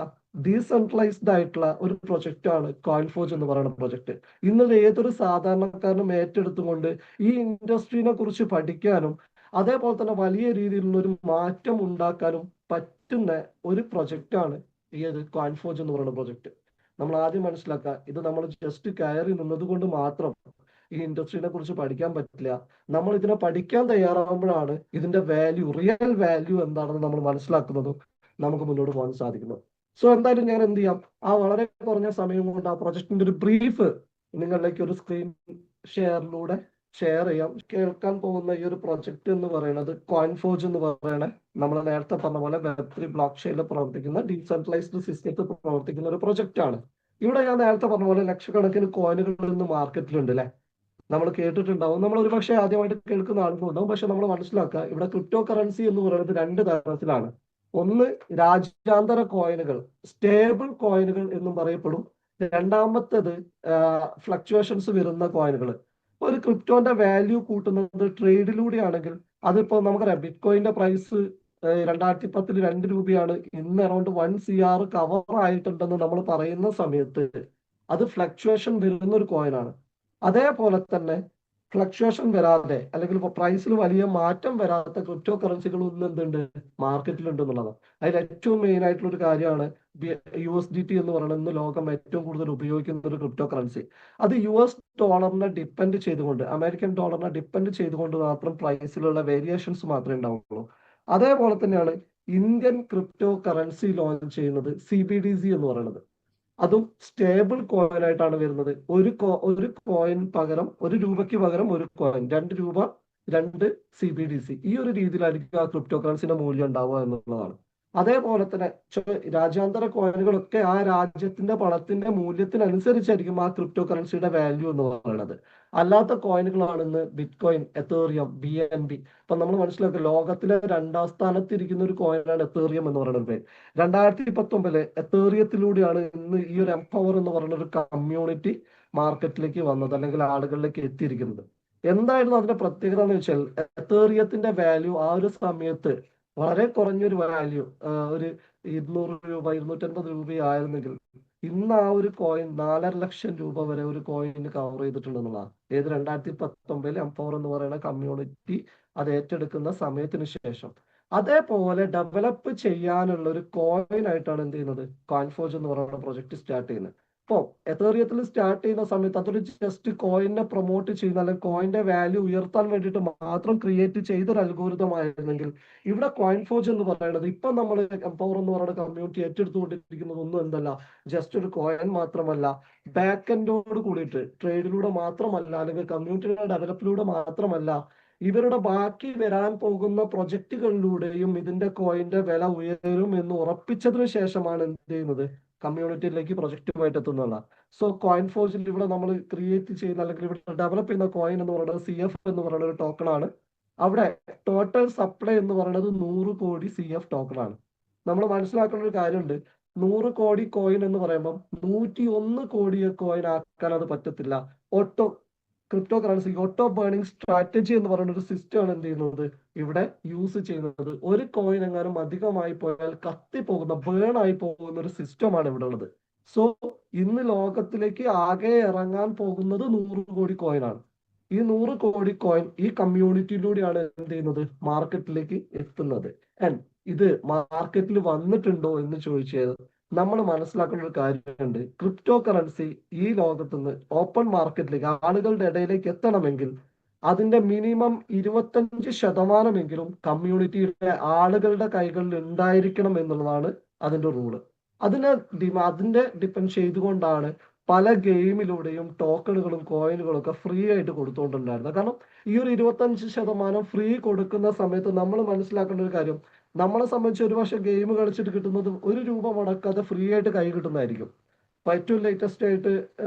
ഡീസെൻട്രലൈസ്ഡ് ആയിട്ടുള്ള ഒരു പ്രൊജക്റ്റ് ആണ് കോയിൻഫോജ് എന്ന് പറയുന്ന പ്രൊജക്ട്. ഇന്നത് ഏതൊരു സാധാരണക്കാരനും ഏറ്റെടുത്തുകൊണ്ട് ഈ ഇൻഡസ്ട്രീനെ കുറിച്ച് പഠിക്കാനും അതേപോലെ തന്നെ വലിയ രീതിയിലുള്ള ഒരു മാറ്റം ഉണ്ടാക്കാനും പറ്റുന്ന ഒരു പ്രൊജക്റ്റ് ആണ് ഈ ഒരു കോയിൻഫോജ് എന്ന് പറയുന്ന പ്രൊജക്ട്. നമ്മൾ ആദ്യം മനസ്സിലാക്കുക, ഇത് നമ്മൾ ജസ്റ്റ് കയറി നിന്നത് കൊണ്ട് മാത്രം ഈ ഇൻഡസ്ട്രീനെ കുറിച്ച് പഠിക്കാൻ പറ്റില്ല. നമ്മൾ ഇതിനെ പഠിക്കാൻ തയ്യാറാകുമ്പോഴാണ് ഇതിന്റെ വാല്യൂ, റിയൽ വാല്യൂ എന്താണെന്ന് നമ്മൾ മനസ്സിലാക്കുന്നതും നമുക്ക് മുന്നോട്ട് പോകാൻ സാധിക്കുന്നത്. സോ എന്തായാലും ഞാൻ എന്ത് ചെയ്യാം, ആ വളരെ കുറഞ്ഞ സമയം കൊണ്ട് ആ പ്രൊജക്ടിന്റെ ഒരു ബ്രീഫ് നിങ്ങളിലേക്ക് ഒരു സ്ക്രീൻ ഷെയറിലൂടെ ഷെയർ ചെയ്യാം. കേൾക്കാൻ പോകുന്ന ഈ ഒരു പ്രൊജക്ട് എന്ന് പറയുന്നത് കോയിൻഫോജ് എന്ന് പറയണ, നമ്മൾ നേരത്തെ പറഞ്ഞ പോലെ വെബ്3 ബ്ലോക്ക് ചെയിനിൽ പ്രവർത്തിക്കുന്ന ഡീസെൻട്രലൈസ്ഡ് സിസ്റ്റത്തിൽ പ്രവർത്തിക്കുന്ന ഒരു പ്രൊജക്ട് ആണ്. ഇവിടെ ഞാൻ നേരത്തെ പറഞ്ഞ പോലെ ലക്ഷക്കണക്കിന് കോയിനുകൾ ഇന്ന് മാർക്കറ്റിലുണ്ട് അല്ലെ, നമ്മൾ കേട്ടിട്ടുണ്ടാവും. നമ്മൾ ഒരു പക്ഷേ ആദ്യമായിട്ട് കേൾക്കുന്ന ആളുകളുണ്ടാവും. പക്ഷെ നമ്മൾ മനസ്സിലാക്കുക, ഇവിടെ ക്രിപ്റ്റോ കറൻസി എന്ന് പറയുന്നത് 2 തരത്തിലാണ്. ഒന്ന് രാജ്യാന്തര കോയിനുകൾ, സ്റ്റേബിൾ കോയിനുകൾ എന്നും പറയപ്പെടും. രണ്ടാമത്തേത് ഫ്ലക്ച്വേഷൻസ് വരുന്ന കോയിനുകൾ. ഒരു ക്രിപ്റ്റോന്റെ വാല്യൂ കൂട്ടുന്നത് ട്രേഡിലൂടെ ആണെങ്കിൽ, അതിപ്പോ നമുക്കറിയാം ബിറ്റ് കോയിന്റെ പ്രൈസ് 2010 2 രൂപയാണ്, ഇന്ന് അറൗണ്ട് 1 CR കവർ ആയിട്ടുണ്ടെന്ന് നമ്മൾ പറയുന്ന സമയത്ത് അത് ഫ്ലക്ച്വേഷൻ വരുന്ന ഒരു കോയിനാണ്. അതേപോലെ തന്നെ ഫ്ലക്ച്വേഷൻ വരാതെ അല്ലെങ്കിൽ പ്രൈസിൽ വലിയ മാറ്റം വരാത്ത ക്രിപ്റ്റോ കറൻസികൾ ഇന്ന് എന്തുണ്ട്, മാർക്കറ്റിലുണ്ട് എന്നുള്ളതാണ്. അതിൽ ഏറ്റവും മെയിൻ ആയിട്ടുള്ള ഒരു കാര്യമാണ് USDT എന്ന് പറയുന്നത്. ഇന്ന് ലോകം ഏറ്റവും കൂടുതൽ ഉപയോഗിക്കുന്ന ഒരു ക്രിപ്റ്റോ കറൻസി. അത് US ഡോളറിനെ ഡിപ്പെൻഡ് ചെയ്തുകൊണ്ട്, അമേരിക്കൻ ഡോളറിനെ ഡിപ്പെൻഡ് ചെയ്തുകൊണ്ട് മാത്രം പ്രൈസിലുള്ള വേരിയേഷൻസ് മാത്രമേ ഉണ്ടാവുള്ളൂ. അതേപോലെ തന്നെയാണ് ഇന്ത്യൻ ക്രിപ്റ്റോ കറൻസി ലോഞ്ച് ചെയ്യുന്നത് CBDC എന്ന് പറയുന്നത്. അതും സ്റ്റേബിൾ കോയിൻ ആയിട്ടാണ് വരുന്നത്. ഒരു കോയിൻ പകരം, 1 രൂപയ്ക്ക് പകരം 1 കോയിൻ, 2 രൂപ 2 CBDC. ഈ ഒരു രീതിയിലായിരിക്കും ആ ക്രിപ്റ്റോ കറൻസിന്റെ മൂല്യം ഉണ്ടാവുക എന്നുള്ളതാണ്. അതേപോലെ തന്നെ രാജ്യാന്തര കോയിനുകളൊക്കെ ആ രാജ്യത്തിന്റെ പണത്തിന്റെ മൂല്യത്തിനനുസരിച്ചായിരിക്കും ആ ക്രിപ്റ്റോ കറൻസിയുടെ വാല്യൂ എന്ന് പറയുന്നത്. അല്ലാത്ത കോയിനുകളാണ് ഇന്ന് ബിറ്റ്കോയിൻ, എത്തേറിയം, BNB. അപ്പൊ നമ്മൾ മനസ്സിലാക്കുക, ലോകത്തിലെ 2ാം സ്ഥാനത്തിരിക്കുന്ന ഒരു കോയിനാണ് എത്തേറിയം എന്ന് പറയുന്നത് പേര്. 2019 എത്തേറിയത്തിലൂടെയാണ് ഇന്ന് ഈ ഒരു എംപവർ എന്ന് പറയുന്ന ഒരു കമ്മ്യൂണിറ്റി മാർക്കറ്റിലേക്ക് വന്നത്, അല്ലെങ്കിൽ ആളുകളിലേക്ക് എത്തിയിരിക്കുന്നത്. എന്തായിരുന്നു അതിന്റെ പ്രത്യേകത എന്ന് വെച്ചാൽ, എത്തേറിയത്തിന്റെ വാല്യൂ ആ ഒരു സമയത്ത് വളരെ കുറഞ്ഞൊരു വാല്യൂ, ഒരു 200 രൂപ 250 രൂപയായിരുന്നെങ്കിൽ ഇന്ന് ആ ഒരു കോയിൻ 4.5 ലക്ഷം രൂപ വരെ ഒരു കോയിന് കവർ ചെയ്തിട്ടുണ്ടെന്നുള്ളതാണ്. 2019 എംപവർ എന്ന് പറയുന്ന കമ്മ്യൂണിറ്റി അത് ഏറ്റെടുക്കുന്ന സമയത്തിന് ശേഷം. അതേപോലെ ഡെവലപ്പ് ചെയ്യാനുള്ള ഒരു കോയിൻ ആയിട്ടാണ് എന്ത് ചെയ്യുന്നത്, കോയിൻഫോർജ് എന്ന് പറയുന്ന പ്രൊജക്ട് സ്റ്റാർട്ട് ചെയ്യുന്നത്. ഇപ്പോൾ എത്തേറിയത്തിൽ സ്റ്റാർട്ട് ചെയ്യുന്ന സമയത്ത് അതൊരു ജസ്റ്റ് കോയിനെ പ്രൊമോട്ട് ചെയ്യുന്ന, അല്ലെങ്കിൽ കോയിന്റെ വാല്യൂ ഉയർത്താൻ വേണ്ടിയിട്ട് മാത്രം ക്രിയേറ്റ് ചെയ്തൊരു അൽഗോരിതം ആയിരുന്നെങ്കിൽ, ഇവിടെ കോയിൻഫോർജ് എന്ന് പറയുന്നത് ഇപ്പൊ നമ്മൾ എംപവർ എന്ന് പറയുന്ന കമ്മ്യൂണിറ്റി ഏറ്റെടുത്തുകൊണ്ടിരിക്കുന്നത് ഒന്നും എന്തല്ല, ജസ്റ്റ് ഒരു കോയിൻ മാത്രമല്ല, ബാക്ക് എൻഡോട് കൂടിയിട്ട് ട്രേഡിലൂടെ മാത്രമല്ല, അല്ലെങ്കിൽ കമ്മ്യൂണിറ്റിയുടെ ഡെവലപ്പിലൂടെ മാത്രമല്ല, ഇവരുടെ ബാക്കി വരാൻ പോകുന്ന പ്രൊജക്ടുകളിലൂടെയും ഇതിന്റെ കോയിന്റെ വില ഉയരും എന്ന് ഉറപ്പിച്ചതിന് ശേഷമാണ് എന്ത് ചെയ്യുന്നത്, കമ്മ്യൂണിറ്റിയിലേക്ക് പ്രൊജക്റ്റുമായിട്ട് എത്തുന്നതാണ്. സോ കോയിൻഫോർജിൽ ഇവിടെ നമ്മൾ ക്രിയേറ്റ് ചെയ്യുന്ന, അല്ലെങ്കിൽ ഇവിടെ ഡെവലപ്പ് ചെയ്യുന്ന കോയിൻ എന്ന് പറയുന്നത് CF എന്ന് പറയുന്ന ഒരു ടോക്കൺ ആണ്. അവിടെ ടോട്ടൽ സപ്ലൈ എന്ന് പറയുന്നത് 100 കോടി CF ടോക്കൺ ആണ്. നമ്മൾ മനസ്സിലാക്കേണ്ട ഒരു കാര്യമുണ്ട്, 100 കോടി കോയിൻ എന്ന് പറയുമ്പോൾ 101 കോടി കോയിൻ ആക്കാൻ അത് പറ്റത്തില്ല. Auto crypto currency auto burning strategy എന്ന് പറയുന്ന ഒരു സിസ്റ്റം ആണ് എന്ത് ചെയ്യുന്നത്, ഇവിടെ യൂസ് ചെയ്യുന്നത്. ഒരു കോയിൻ എങ്ങാനും അധികമായി പോയാൽ കത്തിപ്പോകുന്ന, ബേൺ ആയി പോകുന്ന ഒരു സിസ്റ്റമാണ് ഇവിടെ ഉള്ളത്. സോ ഇന്ന് ലോകത്തിലേക്ക് ആകെ ഇറങ്ങാൻ പോകുന്നത് 100 കോടി കോയിനാണ്. ഈ 100 കോടി കോയിൻ ഈ കമ്മ്യൂണിറ്റിയിലൂടെയാണ് എന്ത് ചെയ്യുന്നത്, മാർക്കറ്റിലേക്ക് എത്തുന്നത്. ആൻഡ് ഇത് മാർക്കറ്റിൽ വന്നിട്ടുണ്ടോ എന്ന് ചോദിച്ചാൽ നമ്മൾ മനസ്സിലാക്കേണ്ട ഒരു കാര്യമുണ്ട്. ക്രിപ്റ്റോ കറൻസി ഈ ലോകത്തുനിന്ന് ഓപ്പൺ മാർക്കറ്റിലേക്ക്, ആളുകളുടെ ഇടയിലേക്ക് എത്തണമെങ്കിൽ അതിന്റെ മിനിമം 25% കമ്മ്യൂണിറ്റിയുടെ ആളുകളുടെ കൈകളിൽ ഉണ്ടായിരിക്കണം എന്നുള്ളതാണ് അതിന്റെ റൂള്. അതിന്റെ ഡിപ്പെൻഡ് ചെയ്തുകൊണ്ടാണ് പല ഗെയിമിലൂടെയും ടോക്കണുകളും കോയിനുകളും ഒക്കെ ഫ്രീ ആയിട്ട് കൊടുത്തുകൊണ്ടുണ്ടായിരുന്നത്. കാരണം ഈ ഒരു 25% ഫ്രീ കൊടുക്കുന്ന സമയത്ത് നമ്മൾ മനസ്സിലാക്കേണ്ട ഒരു കാര്യം, നമ്മളെ സംബന്ധിച്ച് ഒരു പക്ഷേ ഗെയിം കളിച്ചിട്ട് കിട്ടുന്നത് 1 രൂപ മുടക്കാതെ ഫ്രീ ആയിട്ട് കൈ കിട്ടുന്നതായിരിക്കും. ഏറ്റവും ലേറ്റസ്റ്റ് ആയിട്ട്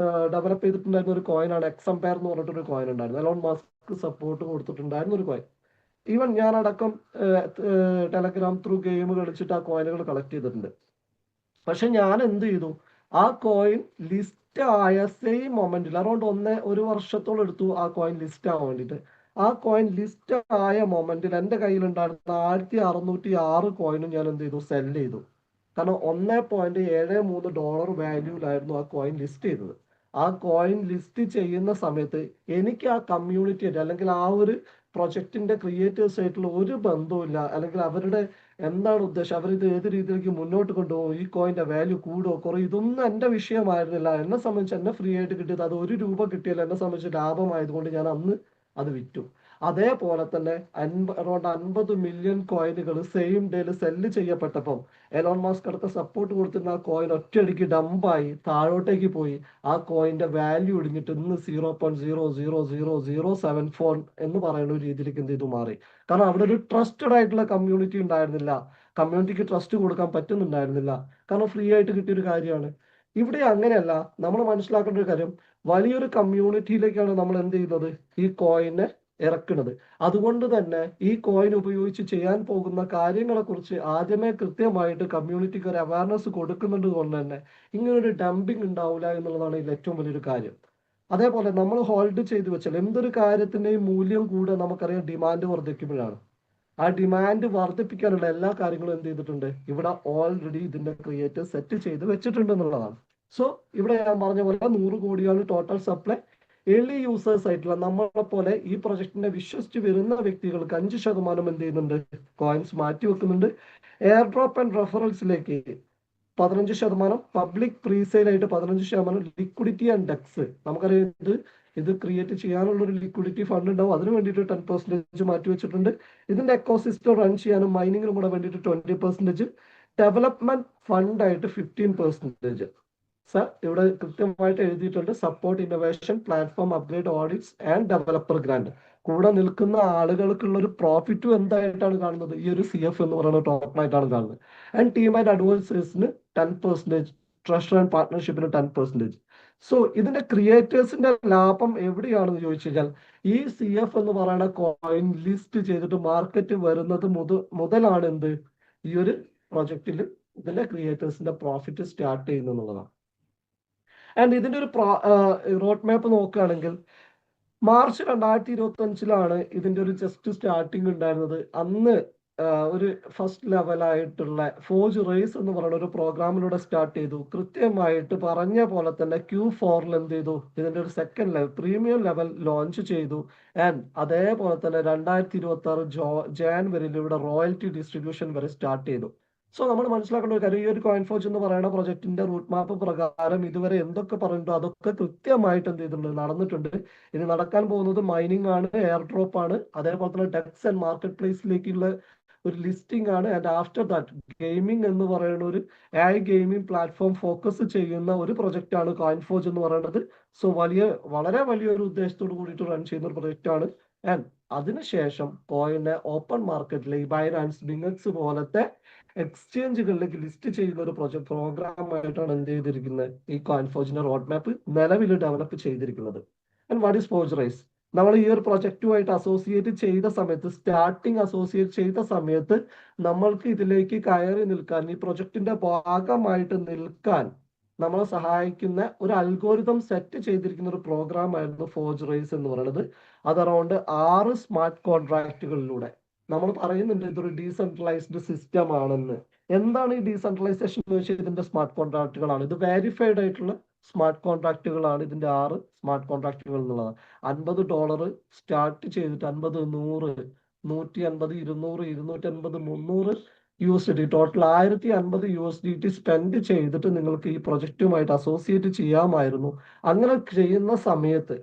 ഡെവലപ്പ് ചെയ്തിട്ടുണ്ടായിരുന്ന ഒരു കോയിനാണ് എക്സംപയർ എന്ന് പറഞ്ഞിട്ടൊരു കോയിൻ ഉണ്ടായിരുന്നു. എലോൺ മസ്ക് സപ്പോർട്ട് കൊടുത്തിട്ടുണ്ടായിരുന്ന ഒരു കോയിൻ. ഈവൻ ഞാനടക്കം ടെലഗ്രാം ത്രൂ ഗെയിം കളിച്ചിട്ട് ആ കോയിനുകൾ കളക്ട് ചെയ്തിട്ടുണ്ട്. പക്ഷെ ഞാൻ എന്ത് ചെയ്തു, ആ കോയിൻ ലിസ്റ്റ് ആയ സെയിം മൊമെന്റിൽ അറൗണ്ട് 1 വർഷത്തോളം എടുത്ു ആ കോയിൻ ലിസ്റ്റ് ആവാൻ വേണ്ടിയിട്ട്. ആ കോയിൻ ലിസ്റ്റ് ആയ മൊമെന്റിൽ എൻ്റെ കയ്യിലുണ്ടായിരുന്ന 1606 കോയിനും ഞാൻ എന്ത് ചെയ്തു, സെല് ചെയ്തു. കാരണം $1.73 വാല്യൂലായിരുന്നു ആ കോയിൻ ലിസ്റ്റ് ചെയ്തത്. ആ കോയിൻ ലിസ്റ്റ് ചെയ്യുന്ന സമയത്ത് എനിക്ക് ആ കമ്മ്യൂണിറ്റി അല്ലെങ്കിൽ ആ ഒരു പ്രൊജക്ടിന്റെ ക്രിയേറ്റേഴ്സ് ആയിട്ടുള്ള ഒരു ബന്ധവുമില്ല, അല്ലെങ്കിൽ അവരുടെ എന്താണ് ഉദ്ദേശം, അവരിത് ഏത് രീതിയിലേക്ക് മുന്നോട്ട് കൊണ്ടുപോകും, ഈ കോയിന്റെ വാല്യൂ കൂടുമോ കുറയോ, ഇതൊന്നും എന്റെ വിഷയമായിരുന്നില്ല. എന്നെ സംബന്ധിച്ച് എന്നെ ഫ്രീ ആയിട്ട് കിട്ടിയത് അത് 1 രൂപ കിട്ടിയാലും എന്നെ സംബന്ധിച്ച് ലാഭമായതുകൊണ്ട് ഞാൻ അന്ന് അത് വിറ്റു. അതേപോലെ തന്നെ അറൗണ്ട് 50 മില്യൺ കോയിനുകൾ സെയിം ഡേയിൽ സെല്ല് ചെയ്യപ്പെട്ടപ്പം എലോൺ മസ്ക് അടുത്ത സപ്പോർട്ട് കൊടുത്തിരുന്ന ആ കോയിൻ ഒറ്റയടിക്ക് ഡംപായി താഴോട്ടേക്ക് പോയി. ആ കോയിന്റെ വാല്യൂ ഇടിഞ്ഞിട്ട് ഇന്ന് 0.0000074 എന്ന് പറയുന്ന ഒരു രീതിയിലേക്ക് എന്ത് ചെയ്തു മാറി. കാരണം അവിടെ ഒരു ട്രസ്റ്റഡ് ആയിട്ടുള്ള കമ്മ്യൂണിറ്റി ഉണ്ടായിരുന്നില്ല, കമ്മ്യൂണിറ്റിക്ക് ട്രസ്റ്റ് കൊടുക്കാൻ പറ്റുന്നുണ്ടായിരുന്നില്ല. കാരണം ഫ്രീ ആയിട്ട് കിട്ടിയൊരു കാര്യമാണ്. ഇവിടെ അങ്ങനെയല്ല. നമ്മൾ മനസ്സിലാക്കേണ്ട ഒരു കാര്യം, വലിയൊരു കമ്മ്യൂണിറ്റിയിലേക്കാണ് നമ്മൾ എന്ത് ചെയ്യുന്നത്, ഈ കോയിനെ ഇറക്കുന്നത്. അതുകൊണ്ട് തന്നെ ഈ കോയിൻ ഉപയോഗിച്ച് ചെയ്യാൻ പോകുന്ന കാര്യങ്ങളെ കുറിച്ച് ആദ്യമേ കൃത്യമായിട്ട് കമ്മ്യൂണിറ്റിക്ക് ഒരു അവയർനെസ് കൊടുക്കുന്നുണ്ട് കൊണ്ട് തന്നെ ഇങ്ങനൊരു ഡംപിങ് ഉണ്ടാവില്ല എന്നുള്ളതാണ് ഇതിൽ ഏറ്റവും വലിയൊരു കാര്യം. അതേപോലെ നമ്മൾ ഹോൾഡ് ചെയ്ത് വെച്ചാൽ എന്തൊരു കാര്യത്തിന്റെയും മൂല്യം കൂടെ നമുക്കറിയാം ഡിമാൻഡ് വർദ്ധിക്കുമ്പോഴാണ്. ആ ഡിമാൻഡ് വർദ്ധിപ്പിക്കാനുള്ള എല്ലാ കാര്യങ്ങളും എന്ത് ചെയ്തിട്ടുണ്ട്, ഇവിടെ ഓൾറെഡി ഇതിന്റെ ക്രിയേറ്റർ സെറ്റ് ചെയ്ത് വെച്ചിട്ടുണ്ട് എന്നുള്ളതാണ്. സോ ഇവിടെ ഞാൻ പറഞ്ഞ പോലെ 100 കോടിയാണ് ടോട്ടൽ സപ്ലൈ. ഏർലി യൂസേഴ്സ് ആയിട്ടുള്ള നമ്മളെ പോലെ ഈ പ്രൊജക്ടിനെ വിശ്വസിച്ച് വരുന്ന വ്യക്തികൾക്ക് 5% എന്ത് ചെയ്യുന്നുണ്ട്, കോയിൻസ് മാറ്റി വെക്കുന്നുണ്ട്. എയർ ഡ്രോപ്പ് ആൻഡ് റെഫറൽസിലേക്ക് 15%, പബ്ലിക് പ്രീസെയിൽ ആയിട്ട് 15%, ലിക്വിഡിറ്റി ആൻഡ് ഡെക്സ് നമുക്കറിയാം ഇത് ക്രിയേറ്റ് ചെയ്യാനുള്ള ഒരു ലിക്വിഡിറ്റി ഫണ്ട് ഉണ്ടാവും, അതിന് വേണ്ടിയിട്ട് 10% മാറ്റി വെച്ചിട്ടുണ്ട്. ഇതിന്റെ എക്കോസിസ്റ്റം റൺ ചെയ്യാനും മൈനിങ്ങിനും കൂടെ വേണ്ടിയിട്ട് 20%, ഡെവലപ്മെന്റ് ഫണ്ട് ആയിട്ട് 15%. സർ ഇവിടെ കൃത്യമായിട്ട് എഴുതിയിട്ടുണ്ട് support innovation platform upgrade audits and developer grant. കൂടെ നിൽക്കുന്ന ആളുകൾക്കുള്ള ഒരു പ്രോഫിറ്റും എന്തായിട്ടാണ് കാണുന്നത്, ഈ ഒരു CF എന്ന് പറയുന്ന ടോക്കൺ ആയിട്ടാണ് കാണുന്നത്. ആൻഡ് ടീം ആൻഡ് അഡ്വൈസേഴ്സിന് 10%, ട്രഷർ ആൻഡ് പാർട്ട്ണർഷിപ്പിന് 10%. സോ ഇതിന്റെ ക്രിയേറ്റേഴ്സിന്റെ ലാഭം എവിടെയാണെന്ന് ചോദിച്ചു കഴിഞ്ഞാൽ ഈ CF എന്ന് പറയുന്ന കോയിൻ ലിസ്റ്റ് ചെയ്തിട്ട് മാർക്കറ്റ് വരുന്നത് മുതലാണ് എന്ത് ഈ ഒരു പ്രൊജക്റ്റിൽ ഇതിന്റെ ക്രിയേറ്റേഴ്സിന്റെ പ്രോഫിറ്റ് സ്റ്റാർട്ട് ചെയ്യുന്നതാണ്. ആൻഡ് ഇതിന്റെ ഒരു റോഡ് മാപ്പ് നോക്കുകയാണെങ്കിൽ മാർച്ച് 2025 ഇതിന്റെ ഒരു ജസ്റ്റ് സ്റ്റാർട്ടിങ് ഉണ്ടായിരുന്നത്. അന്ന് ഒരു ഫസ്റ്റ് ലെവലായിട്ടുള്ള ഫോർജ് റേസ് എന്ന് പറയുന്ന ഒരു പ്രോഗ്രാമിലൂടെ സ്റ്റാർട്ട് ചെയ്തു. കൃത്യമായിട്ട് പറഞ്ഞ പോലെ തന്നെ Q4 എന്ത് ചെയ്തു, ഇതിന്റെ ഒരു second level premium level launch ചെയ്തു. ആൻഡ് അതേപോലെ തന്നെ 2026 ജാനുവരിയിൽ ഇവിടെ റോയൽറ്റി ഡിസ്ട്രിബ്യൂഷൻ വരെ സ്റ്റാർട്ട് ചെയ്തു. സോ നമ്മൾ മനസ്സിലാക്കേണ്ട ഒരു കാര്യം, ഈ ഒരു കോയിൻഫോർജ് എന്ന് പറയുന്ന പ്രൊജക്ടിന്റെ റൂട്ട് മാപ്പ് പ്രകാരം ഇതുവരെ എന്തൊക്കെ പറഞ്ഞിട്ടോ അതൊക്കെ കൃത്യമായിട്ട് എന്ത് ചെയ്തിട്ടുണ്ട്, നടന്നിട്ടുണ്ട്. ഇനി നടക്കാൻ പോകുന്നത് മൈനിങ് ആണ്, എയർ ഡ്രോപ്പ് ആണ്, അതേപോലെ തന്നെ ഡെക്സ് ആൻഡ് മാർക്കറ്റ് പ്ലേസിലേക്കുള്ള ഒരു ലിസ്റ്റിംഗ് ആണ്. ആൻഡ് ആഫ്റ്റർ ദാറ്റ് ഗെയിമിംഗ് എന്ന് പറയുന്ന ഒരു AI ഗെയിമിംഗ് പ്ലാറ്റ്ഫോം ഫോക്കസ് ചെയ്യുന്ന ഒരു പ്രൊജക്റ്റ് ആണ് കോയിൻഫോർജ് എന്ന് പറയുന്നത്. സോ വളരെ വലിയൊരു ഉദ്ദേശത്തോട് കൂടിയിട്ട് റൺ ചെയ്യുന്ന ഒരു പ്രൊജക്റ്റ് ആണ്. ആൻഡ് അതിനുശേഷം കോയിനെ ഓപ്പൺ മാർക്കറ്റിലെ ഈ ബൈനാൻസ് ബിങ്ങക്സ് പോലത്തെ എക്സ്ചേഞ്ചുകളിലേക്ക് ലിസ്റ്റ് ചെയ്യുന്ന ഒരു പ്രോഗ്രാമായിട്ടാണ് എന്ത് ചെയ്തിരിക്കുന്നത്, ഈ കോയിൻഫോർജിന്റെ റോഡ് മാപ്പ് നിലവിൽ ഡെവലപ്പ് ചെയ്തിരിക്കുന്നത്. And what is forge rice? നമ്മൾ ഈ ഒരു പ്രൊജക്റ്റുമായിട്ട് അസോസിയേറ്റ് ചെയ്ത സമയത്ത്, സ്റ്റാർട്ടിങ് അസോസിയേറ്റ് ചെയ്ത സമയത്ത് നമ്മൾക്ക് ഇതിലേക്ക് കയറി നിൽക്കാൻ, ഈ പ്രൊജക്ടിന്റെ ഭാഗമായിട്ട് നിൽക്കാൻ നമ്മളെ സഹായിക്കുന്ന ഒരു അൽഗോരിതം സെറ്റ് ചെയ്തിരിക്കുന്ന ഒരു പ്രോഗ്രാം ആയിരുന്നു ഫോർജ് റൈസ് എന്ന് പറയുന്നത്. അത് അറൗണ്ട് 6 സ്മാർട്ട് കോൺട്രാക്റ്റുകളിലൂടെ നമ്മൾ പറയുന്നുണ്ട് ഇതൊരു ഡീസെൻട്രലൈസ്ഡ് സിസ്റ്റം ആണെന്ന്. എന്താണ് ഈ ഡീസെൻട്രലൈസേഷൻ എന്ന് വെച്ചാൽ ഇതിന്റെ സ്മാർട്ട് കോൺട്രാക്റ്റുകളാണ്. ഇത് വെരിഫൈഡ് ആയിട്ടുള്ള സ്മാർട്ട് കോൺട്രാക്റ്റുകളാണ് ഇതിന്റെ 6 സ്മാർട്ട് കോൺട്രാക്റ്റുകൾ എന്നുള്ളത്. $50 സ്റ്റാർട്ട് ചെയ്തിട്ട് 50, 100, 150, 200, 250, 300 USD ടോട്ടൽ 1050 USDT സ്പെൻഡ് ചെയ്തിട്ട് നിങ്ങൾക്ക് ഈ പ്രൊജക്റ്റുമായിട്ട് അസോസിയേറ്റ് ചെയ്യാമായിരുന്നു. അങ്ങനെ ചെയ്യുന്ന സമയത്ത്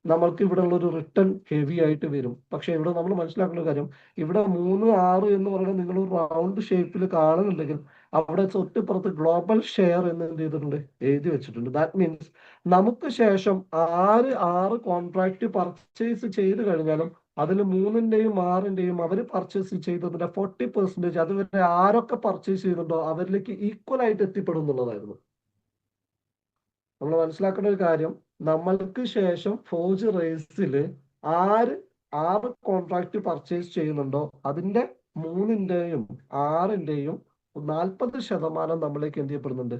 നമ്മൾക്ക് ഇവിടെ ഉള്ള ഒരു റിട്ടേൺ ഹെവി ആയിട്ട് വരും. പക്ഷെ ഇവിടെ നമ്മൾ മനസ്സിലാക്കുന്ന കാര്യം, ഇവിടെ 3, 6 എന്ന് പറയുന്നത് നിങ്ങൾ റൗണ്ട് ഷേപ്പിൽ കാണുന്നുണ്ടെങ്കിൽ അവിടെ തൊട്ടിപ്പുറത്ത് ഗ്ലോബൽ ഷെയർ എന്ന് എന്ത് ചെയ്തിട്ടുണ്ട്, എഴുതി വെച്ചിട്ടുണ്ട്. ദാറ്റ് മീൻസ് നമുക്ക് ശേഷം 6 കോൺട്രാക്ട് പർച്ചേസ് ചെയ്ത് കഴിഞ്ഞാലും അതിൽ 3ന്റെയും 6ന്റെയും അവർ പർച്ചേസ് ചെയ്തതിന്റെ 40% അതുവരെ ആരൊക്കെ പർച്ചേസ് ചെയ്യുന്നുണ്ടോ അവരിലേക്ക് ഈക്വൽ ആയിട്ട് എത്തിപ്പെടും എന്നുള്ളതായിരുന്നു. നമ്മൾ മനസ്സിലാക്കേണ്ട ഒരു കാര്യം, നമ്മൾക്ക് ശേഷം ഫോർജ് റേസിൽ 6 കോൺട്രാക്ട് പർച്ചേസ് ചെയ്യുന്നുണ്ടോ അതിന്റെ 3ന്റെയും 6ന്റെയും 40% നമ്മളിലേക്ക് എന്ത് ചെയ്യപ്പെടുന്നുണ്ട്,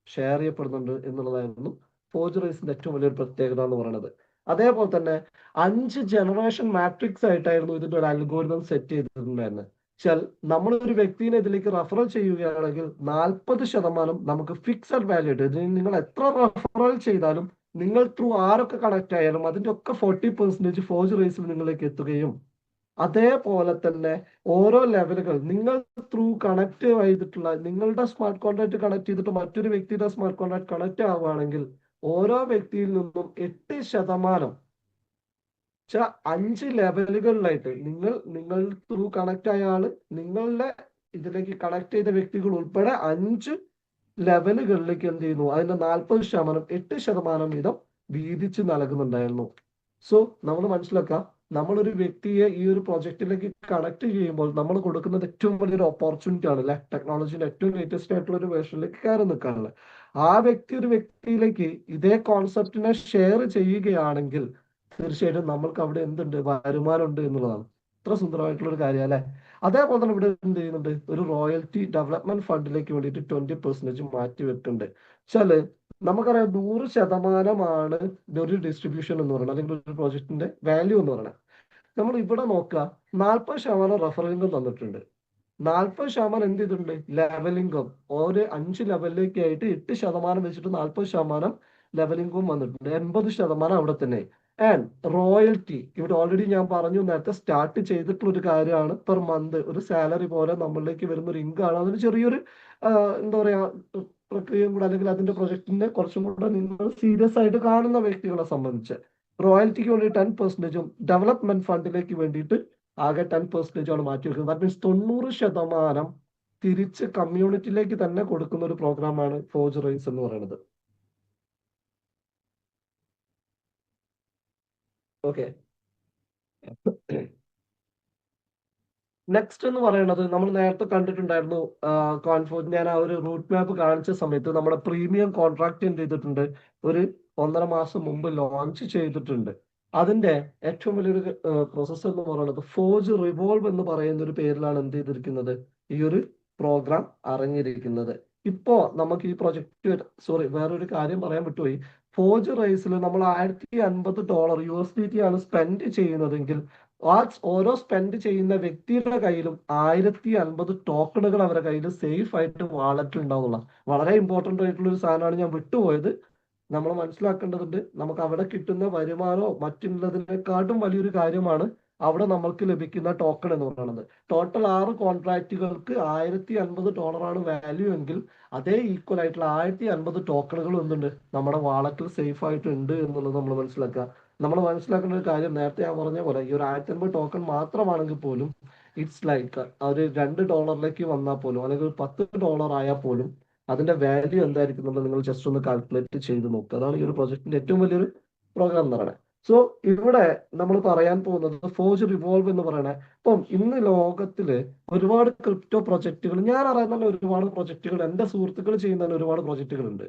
ഷെയർ ചെയ്യപ്പെടുന്നുണ്ട് എന്നുള്ളതായിരുന്നു ഫോർജ് റേസിന്റെ ഏറ്റവും വലിയൊരു പ്രത്യേകത എന്ന് പറയുന്നത്. അതേപോലെ തന്നെ 5 ജനറേഷൻ മാട്രിക്സ് ആയിട്ടായിരുന്നു ഇതിന്റെ ഒരു അൽഗോരിതം സെറ്റ് ചെയ്തിട്ടുണ്ടായിരുന്നത്. നമ്മളൊരു വ്യക്തിനെ ഇതിലേക്ക് റെഫറൽ ചെയ്യുകയാണെങ്കിൽ 40% നമുക്ക് ഫിക്സഡ് വാല്യൂ ആയിട്ട്, ഇതിന് നിങ്ങൾ എത്ര റെഫറൽ ചെയ്താലും നിങ്ങൾ ത്രൂ ആരൊക്കെ കണക്ട് ആയാലും അതിന്റെ ഒക്കെ 40% ഫോർജ് റേസിൽ നിങ്ങളിലേക്ക് എത്തുകയും, അതേപോലെ തന്നെ ഓരോ ലെവലുകൾ നിങ്ങൾ ത്രൂ കണക്ട് ചെയ്തിട്ടുള്ള നിങ്ങളുടെ സ്മാർട്ട് കോൺട്രാക്ട് കണക്ട് ചെയ്തിട്ട് മറ്റൊരു വ്യക്തിയുടെ സ്മാർട്ട് കോൺട്രാക്ട് കണക്ട് ആവുകയാണെങ്കിൽ ഓരോ വ്യക്തിയിൽ നിന്നും 8% 5 ലെവലുകളിലായിട്ട് നിങ്ങൾ ത്രൂ കണക്ട് ആയ ആള് നിങ്ങളുടെ ഇതിലേക്ക് കണക്ട് ചെയ്ത വ്യക്തികൾ ഉൾപ്പെടെ 5 ലെവലുകളിലേക്ക് എന്ത് ചെയ്യുന്നു, അതിന്റെ 40%, 8% വീതം വീതിച്ച് നൽകുന്നുണ്ടായിരുന്നു. സോ നമ്മൾ മനസ്സിലാക്കാം, നമ്മളൊരു വ്യക്തിയെ ഈ ഒരു പ്രൊജക്റ്റിലേക്ക് കണക്ട് ചെയ്യുമ്പോൾ നമ്മൾ കൊടുക്കുന്നത് ഏറ്റവും വലിയൊരു ഓപ്പർച്യൂണിറ്റി ആണ് അല്ലെ, ടെക്നോളജിന്റെ ഏറ്റവും ലേറ്റസ്റ്റ് ആയിട്ടുള്ള ഒരു വേർഷനിലേക്ക് കയറി നിൽക്കാനുള്ള. ആ ഒരു വ്യക്തിയിലേക്ക് ഇതേ കോൺസെപ്റ്റിനെ ഷെയർ ചെയ്യുകയാണെങ്കിൽ തീർച്ചയായിട്ടും നമ്മൾക്ക് അവിടെ എന്തുണ്ട്, വരുമാനമുണ്ട് എന്നുള്ളതാണ്. ഇത്ര സുന്ദരമായിട്ടുള്ള ഒരു കാര്യം അല്ലെ. അതേപോലെ തന്നെ ഇവിടെ എന്ത് ചെയ്യുന്നുണ്ട്, ഒരു റോയൽറ്റി ഡെവലപ്മെന്റ് ഫണ്ടിലേക്ക് വേണ്ടിയിട്ട് 20% മാറ്റി വെക്കുന്നുണ്ട്. വെച്ചാല് നമുക്കറിയാം 100% ഒരു ഡിസ്ട്രിബ്യൂഷൻ എന്ന് പറയുന്നത് അല്ലെങ്കിൽ ഒരു പ്രോജക്റ്റിന്റെ വാല്യൂ എന്ന് പറയുന്നത്. നമ്മൾ ഇവിടെ നോക്കുക, 40% റഫറൽ ഇൻകം തന്നിട്ടുണ്ട്. 40% എന്ത് ചെയ്തിട്ടുണ്ട്? Level income. ഓരോ 5 ലെവലിലേക്ക് ആയിട്ട് 8% വെച്ചിട്ട് 40% ലെവൽ ഇൻകം വന്നിട്ടുണ്ട്. 80% അവിടെ തന്നെ. ആൻഡ് റോയൽറ്റി ഇവിടെ ഓൾറെഡി ഞാൻ പറഞ്ഞു, നേരത്തെ സ്റ്റാർട്ട് ചെയ്തിട്ടുള്ള ഒരു കാര്യമാണ്. പെർ മന്ത് ഒരു സാലറി പോലെ നമ്മളിലേക്ക് വരുന്ന ഒരു ഇൻകം ആണ്. അതിന് ചെറിയൊരു എന്താ പറയാ പ്രക്രിയയും കൂടെ, അല്ലെങ്കിൽ അതിന്റെ പ്രൊജക്ടിനെ കുറച്ചും കൂടെ നിങ്ങൾ സീരിയസ് ആയിട്ട് കാണുന്ന വ്യക്തികളെ സംബന്ധിച്ച് റോയൽറ്റിക്ക് വേണ്ടി 10%, ഡെവലപ്മെന്റ് ഫണ്ടിലേക്ക് വേണ്ടിയിട്ട് ആകെ 10% ആണ് മാറ്റി വെക്കുന്നത്. ദാറ്റ് മീൻസ് 90% തിരിച്ച് കമ്മ്യൂണിറ്റിയിലേക്ക് തന്നെ കൊടുക്കുന്ന ഒരു പ്രോഗ്രാമാണ് ഫോർജ് റൈസ് എന്ന് പറയുന്നത്. ഓക്കെ, നെക്സ്റ്റ് എന്ന് പറയുന്നത് നമ്മൾ നേരത്തെ കണ്ടിട്ടുണ്ടായിരുന്നു. കോൺഫോർട്ട് ഞാൻ ആ ഒരു റൂട്ട് മാപ്പ് കാണിച്ച സമയത്ത് നമ്മുടെ പ്രീമിയം കോൺട്രാക്ട് എന്ത് ചെയ്തിട്ടുണ്ട്? ഒരു 1.5 മാസം മുമ്പ് ലോഞ്ച് ചെയ്തിട്ടുണ്ട്. അതിന്റെ ഏറ്റവും വലിയൊരു പ്രോസസ് എന്ന് പറയുന്നത് ഫോർജ് റിവോൾവ് എന്ന് പറയുന്ന ഒരു പേരിലാണ് എന്ത് ചെയ്തിരിക്കുന്നത്? ഈ ഒരു പ്രോഗ്രാം അറിഞ്ഞിരിക്കുന്നത്. ഇപ്പോ നമുക്ക് ഈ പ്രൊജക്ട്, സോറി വേറൊരു കാര്യം പറയാൻ വിട്ടുപോയി. ഫോർജ് റൈസിൽ നമ്മൾ $1050 USDT ആണ് സ്പെൻഡ് ചെയ്യുന്നതെങ്കിൽ ഓരോ സ്പെൻഡ് ചെയ്യുന്ന വ്യക്തിയുടെ കയ്യിലും 1050 ടോക്കണുകൾ അവരുടെ കയ്യിൽ സേഫ് ആയിട്ട് വാളറ്റിൽ ഉണ്ടാവുന്നുള്ള വളരെ ഇമ്പോർട്ടന്റ് ആയിട്ടുള്ള ഒരു സാധനമാണ് ഞാൻ വിട്ടുപോയത്. നമ്മൾ മനസ്സിലാക്കേണ്ടതുണ്ട്. നമുക്ക് അവിടെ കിട്ടുന്ന വരുമാനമോ മറ്റുള്ളതിനെക്കാട്ടും വലിയൊരു കാര്യമാണ് അവിടെ നമ്മൾക്ക് ലഭിക്കുന്ന ടോക്കൺ എന്ന് പറയുന്നത്. ടോട്ടൽ 6 കോൺട്രാക്റ്റുകൾക്ക് $1050 ആണ് വാല്യൂ എങ്കിൽ അതേ ഈക്വൽ ആയിട്ടുള്ള 1050 ടോക്കണുകൾ എന്തുണ്ട് നമ്മുടെ വാളറ്റിൽ സേഫ് ആയിട്ട് ഉണ്ട് എന്നുള്ളത് നമ്മൾ മനസ്സിലാക്കുക. നമ്മൾ മനസ്സിലാക്കേണ്ട ഒരു കാര്യം, നേരത്തെ ഞാൻ പറഞ്ഞ പോലെ ഈ ഒരു 1050 ടോക്കൺ മാത്രമാണെങ്കിൽ പോലും ഇറ്റ്സ് ലൈക്ക് ഒരു $2 വന്നാൽ പോലും, അല്ലെങ്കിൽ $10 ആയാൽ പോലും അതിന്റെ വാല്യൂ എന്തായിരിക്കും എന്നുള്ളത് നിങ്ങൾ ജസ്റ്റ് ഒന്ന് കാൽക്കുലേറ്റ് ചെയ്ത് നോക്കുക. അതാണ് ഈ ഒരു പ്രൊജക്ടിന്റെ ഏറ്റവും വലിയൊരു പ്രോഗ്രാം എന്ന് പറയുന്നത്. സോ ഇവിടെ നമ്മൾ പറയാൻ പോകുന്നത് ഫോർജ് റിവോൾവ് എന്ന് പറയണേ. ഇപ്പം ഇന്ന് ലോകത്തില് ഒരുപാട് ക്രിപ്റ്റോ പ്രൊജക്ടുകൾ, ഞാൻ അറിയുന്ന ഒരുപാട് പ്രൊജക്ടുകൾ, എന്റെ സുഹൃത്തുക്കൾ ചെയ്യുന്ന ഒരുപാട് പ്രൊജക്ടുകൾ ഉണ്ട്.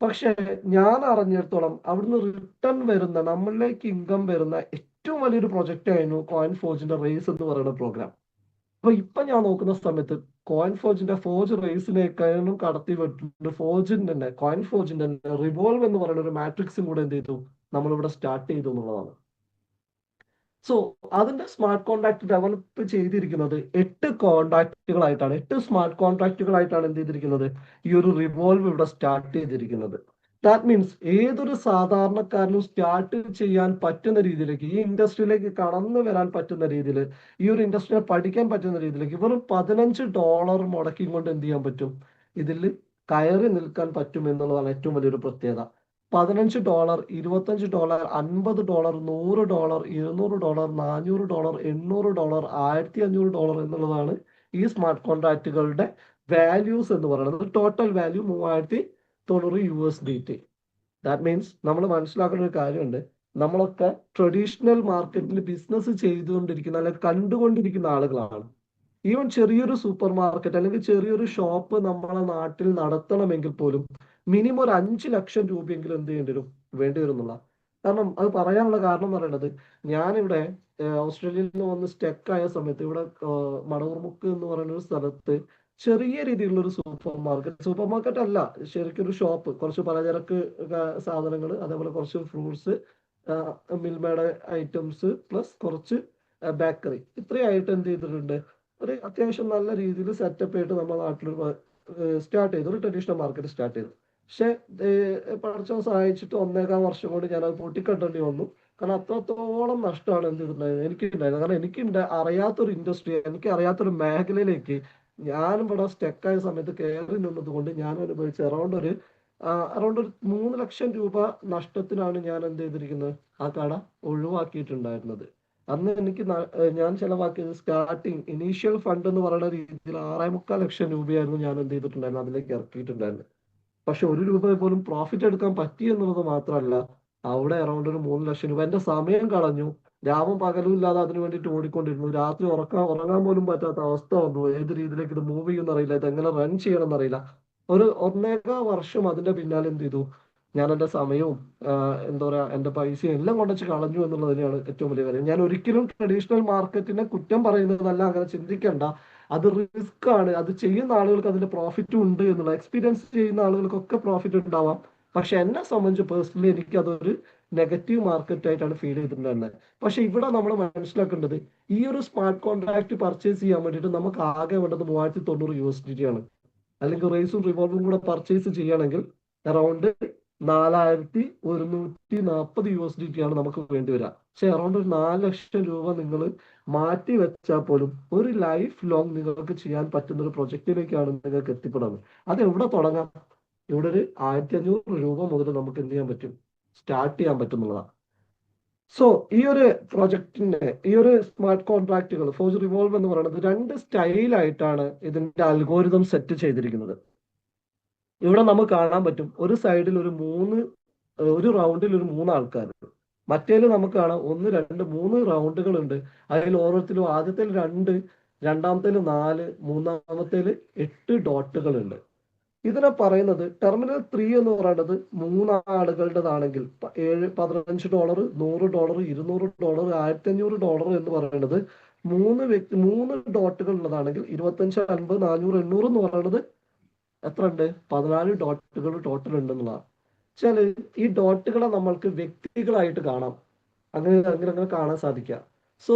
പക്ഷെ ഞാൻ അറിഞ്ഞിടത്തോളം അവിടുന്ന് റിട്ടേൺ വരുന്ന, നമ്മളിലേക്ക് ഇൻകം വരുന്ന ഏറ്റവും വലിയൊരു പ്രൊജക്റ്റ് ആയിരുന്നു കോയിൻ ഫോർജിന്റെ റേസ് എന്ന് പറയുന്ന പ്രോഗ്രാം. അപ്പൊ ഇപ്പൊ ഞാൻ നോക്കുന്ന സമയത്ത് കോയിൻ ഫോർജിന്റെ ഫോർജ് റേസിനേക്കാളും കടത്തി വിട്ടിട്ടുണ്ട് ഫോർജിന്റെ തന്നെ, കോയിൻ ഫോർജിന്റെ തന്നെ റിവോൾവ് എന്ന് പറയുന്ന ഒരു മാട്രിക്സും കൂടെ എന്ത് ചെയ്തു നമ്മളിവിടെ സ്റ്റാർട്ട് ചെയ്തു എന്നുള്ളതാണ്. സോ അതിന്റെ സ്മാർട്ട് കോൺട്രാക്ട് ഡെവലപ്പ് ചെയ്തിരിക്കുന്നത് 8 കോൺട്രാക്റ്റുകളായിട്ടാണ്. 8 സ്മാർട്ട് കോൺട്രാക്റ്റുകളായിട്ടാണ് എന്ത് ചെയ്തിരിക്കുന്നത്? ഈ ഒരു റിവോൾവ് ഇവിടെ സ്റ്റാർട്ട് ചെയ്തിരിക്കുന്നത്. ദാറ്റ് മീൻസ് ഏതൊരു സാധാരണക്കാരനും സ്റ്റാർട്ട് ചെയ്യാൻ പറ്റുന്ന രീതിയിലേക്ക്, ഈ ഇൻഡസ്ട്രിയിലേക്ക് കടന്നു വരാൻ പറ്റുന്ന രീതിയിൽ, ഈ ഒരു ഇൻഡസ്ട്രിയെ പഠിക്കാൻ പറ്റുന്ന രീതിയിലേക്ക് വെറും $15 മുടക്കി കൊണ്ട് എന്ത് ചെയ്യാൻ പറ്റും? ഇതിൽ കയറി നിൽക്കാൻ പറ്റും എന്നുള്ളതാണ് ഏറ്റവും വലിയൊരു പ്രത്യേകത. $15, $25, $50, $100, $200, $400, $800, $1500 എന്നുള്ളതാണ് ഈ സ്മാർട്ട് കോൺട്രാക്റ്റുകളുടെ വാല്യൂസ് എന്ന് പറയുന്നത്. Total value 3090 USDT. That means നമ്മൾ മനസ്സിലാക്കുന്ന ഒരു കാര്യമുണ്ട്, നമ്മളൊക്കെ ട്രഡീഷണൽ മാർക്കറ്റിൽ ബിസിനസ് ചെയ്തുകൊണ്ടിരിക്കുന്ന അല്ലെങ്കിൽ കണ്ടുകൊണ്ടിരിക്കുന്ന ആളുകളാണ്. ഈവൻ ചെറിയൊരു സൂപ്പർ മാർക്കറ്റ് അല്ലെങ്കിൽ ചെറിയൊരു ഷോപ്പ് നമ്മളെ നാട്ടിൽ നടത്തണമെങ്കിൽ പോലും മിനിമം ഒരു 5 ലക്ഷം രൂപയെങ്കിലും എന്ത് ചെയ്യേണ്ടി വരും, വേണ്ടി വരും എന്നുള്ള. കാരണം അത് പറയാനുള്ള കാരണം എന്ന് പറയുന്നത്, ഞാനിവിടെ ഓസ്ട്രേലിയയിൽ നിന്ന് വന്ന് സ്റ്റെക്ക് ആയ സമയത്ത് ഇവിടെ മണൂർമുക്ക് എന്ന് പറയുന്ന ഒരു സ്ഥലത്ത് ചെറിയ രീതിയിലുള്ള ഒരു സൂപ്പർ മാർക്കറ്റ് അല്ല, ശരിക്കും ഒരു ഷോപ്പ്, കുറച്ച് പലചരക്ക് സാധനങ്ങൾ, അതേപോലെ കുറച്ച് ഫ്രൂട്ട്സ്, മിൽമയുടെ ഐറ്റംസ് പ്ലസ് കുറച്ച് ബേക്കറി, ഇത്രയായിട്ട് എന്ത് ചെയ്തിട്ടുണ്ട് ഒരു അത്യാവശ്യം നല്ല രീതിയിൽ സെറ്റപ്പ് ആയിട്ട് നമ്മുടെ നാട്ടിൽ സ്റ്റാർട്ട് ചെയ്തു, ഒരു ട്രഡീഷണൽ മാർക്കറ്റ് സ്റ്റാർട്ട് ചെയ്തു. പക്ഷെ പഠിച്ചോ സഹായിച്ചിട്ട് 1.25 വർഷം കൊണ്ട് ഞാനത് പൊട്ടിക്കട്ടേണ്ടി വന്നു. കാരണം അത്രത്തോളം നഷ്ടമാണ് എന്ത് ചെയ്തിട്ടുണ്ടായത് എനിക്കുണ്ടായിരുന്നത്. കാരണം എനിക്ക് അറിയാത്തൊരു ഇൻഡസ്ട്രി, എനിക്ക് അറിയാത്തൊരു മേഖലയിലേക്ക് ഞാനും ഇവിടെ സ്റ്റെക്കായ സമയത്ത് കയറി നിന്നത് കൊണ്ട് ഞാൻ അനുഭവിച്ച അറൗണ്ട് ഒരു 3 ലക്ഷം രൂപ നഷ്ടത്തിനാണ് ഞാൻ എന്ത് ചെയ്തിരിക്കുന്നത്, ആ കട ഒഴിവാക്കിയിട്ടുണ്ടായിരുന്നത്. അന്ന് എനിക്ക് ഞാൻ ചെലവാക്കിയത് സ്റ്റാർട്ടിങ് ഇനീഷ്യൽ ഫണ്ട് എന്ന് പറയുന്ന രീതിയിൽ 6.25 ലക്ഷം രൂപയായിരുന്നു ഞാൻ എന്ത് ചെയ്തിട്ടുണ്ടായിരുന്നു അതിലേക്ക് ഇറക്കിയിട്ടുണ്ടായിരുന്നത്. പക്ഷെ 1 രൂപ പോലും പ്രോഫിറ്റ് എടുക്കാൻ പറ്റി എന്നുള്ളത് മാത്രമല്ല, അവിടെ അറൗണ്ട് ഒരു 3 ലക്ഷം രൂപ എന്റെ സമയം കളഞ്ഞു. രാവും പകലും ഇല്ലാതെ അതിനു വേണ്ടിയിട്ട് ഓടിക്കൊണ്ടിരുന്നു. രാത്രി ഉറങ്ങാൻ പോലും പറ്റാത്ത അവസ്ഥ വന്നു. ഏത് രീതിയിലേക്ക് ഇത് മൂവ് ചെയ്യുന്ന അറിയില്ല, ഇത് എങ്ങനെ റൺ ചെയ്യണം എന്നറിയില്ല. ഒരു 1.25 വർഷം അതിന്റെ പിന്നാലെ എന്ത് ചെയ്തു, ഞാൻ എന്റെ സമയവും എന്താ പറയാ എന്റെ പൈസയും എല്ലാം കൊണ്ടുവച്ച് കളഞ്ഞു എന്നുള്ളത് തന്നെയാണ് ഏറ്റവും വലിയ കാര്യം. ഞാൻ ഒരിക്കലും ട്രഡീഷണൽ മാർക്കറ്റിനെ കുറ്റം പറയുന്നതല്ല, അങ്ങനെ ചിന്തിക്കേണ്ട. അത് റിസ്ക് ആണ്. അത് ചെയ്യുന്ന ആളുകൾക്ക് അതിന്റെ പ്രോഫിറ്റും ഉണ്ട് എന്നുള്ള, എക്സ്പീരിയൻസ് ചെയ്യുന്ന ആളുകൾക്കൊക്കെ പ്രോഫിറ്റ് ഉണ്ടാവാം. പക്ഷെ എന്നെ സംബന്ധിച്ച് പേഴ്സണലി എനിക്ക് അതൊരു നെഗറ്റീവ് മാർക്കറ്റ് ആയിട്ടാണ് ഫീൽ ചെയ്തിട്ടുണ്ടായിരുന്നത്. പക്ഷെ ഇവിടെ നമ്മൾ മനസ്സിലാക്കേണ്ടത് ഈ ഒരു സ്മാർട്ട് കോൺട്രാക്ട് പർച്ചേസ് ചെയ്യാൻ വേണ്ടിയിട്ട് നമുക്ക് ആകെ വേണ്ടത് $3090 ആണ്. അല്ലെങ്കിൽ റേസും റിവോൾവും കൂടെ പർച്ചേസ് ചെയ്യുകയാണെങ്കിൽ അറൗണ്ട് $4140 ആണ് നമുക്ക് വേണ്ടി വരിക. പക്ഷെ അറൗണ്ട് ഒരു 4 ലക്ഷം രൂപ നിങ്ങൾ മാറ്റി വെച്ചാൽ പോലും ഒരു ലൈഫ് ലോങ് നിങ്ങൾക്ക് ചെയ്യാൻ പറ്റുന്ന ഒരു പ്രൊജക്റ്റിലേക്കാണ് നിങ്ങൾക്ക് എത്തിപ്പെടുന്നത്. അത് എവിടെ തുടങ്ങാം? ഇവിടെ ഒരു $1500 മുതൽ നമുക്ക് എന്ത് ചെയ്യാൻ പറ്റും? സ്റ്റാർട്ട് ചെയ്യാൻ പറ്റുന്നതാണ്. സോ ഈ ഒരു പ്രൊജക്ടിന്റെ ഈ ഒരു സ്മാർട്ട് കോൺട്രാക്റ്റുകൾ ഫോർജ് റിവോൾവ് എന്ന് പറയുന്നത് 2 സ്റ്റൈലായിട്ടാണ് ഇതിന്റെ അൽഗോരിതം സെറ്റ് ചെയ്തിരിക്കുന്നത്. ഇവിടെ നമുക്ക് കാണാൻ പറ്റും ഒരു സൈഡിൽ ഒരു റൗണ്ടിൽ ഒരു 3 ആൾക്കാർ, മറ്റേല് നമുക്ക് കാണാം 1 2 3 റൗണ്ടുകൾ ഉണ്ട്. അതിൽ ഓരോരുത്തരും ആദ്യത്തേൽ 2, രണ്ടാമത്തേൽ 4, മൂന്നാമത്തേൽ 8 ഡോട്ടുകൾ ഉണ്ട്. ഇതിനെ പറയുന്നത് ടെർമിനൽ 3 എന്ന് പറയുന്നത് 3 ആളുകളുടേതാണെങ്കിൽ $7 $15 $100 $200 $1500 എന്ന് പറയുന്നത് 3 ഡോട്ടുകൾ ഉള്ളതാണെങ്കിൽ 25 50 400 800 എന്ന് പറയുന്നത് എത്ര ഉണ്ട്? 14 ഡോട്ടുകൾ ടോട്ടൽ ഉണ്ടെന്നുള്ളതാണ്. വെച്ചാൽ ഈ ഡോട്ടുകളെ നമ്മൾക്ക് വ്യക്തികളായിട്ട് കാണാം, അങ്ങനെ അങ്ങനെ കാണാൻ സാധിക്കുക. സോ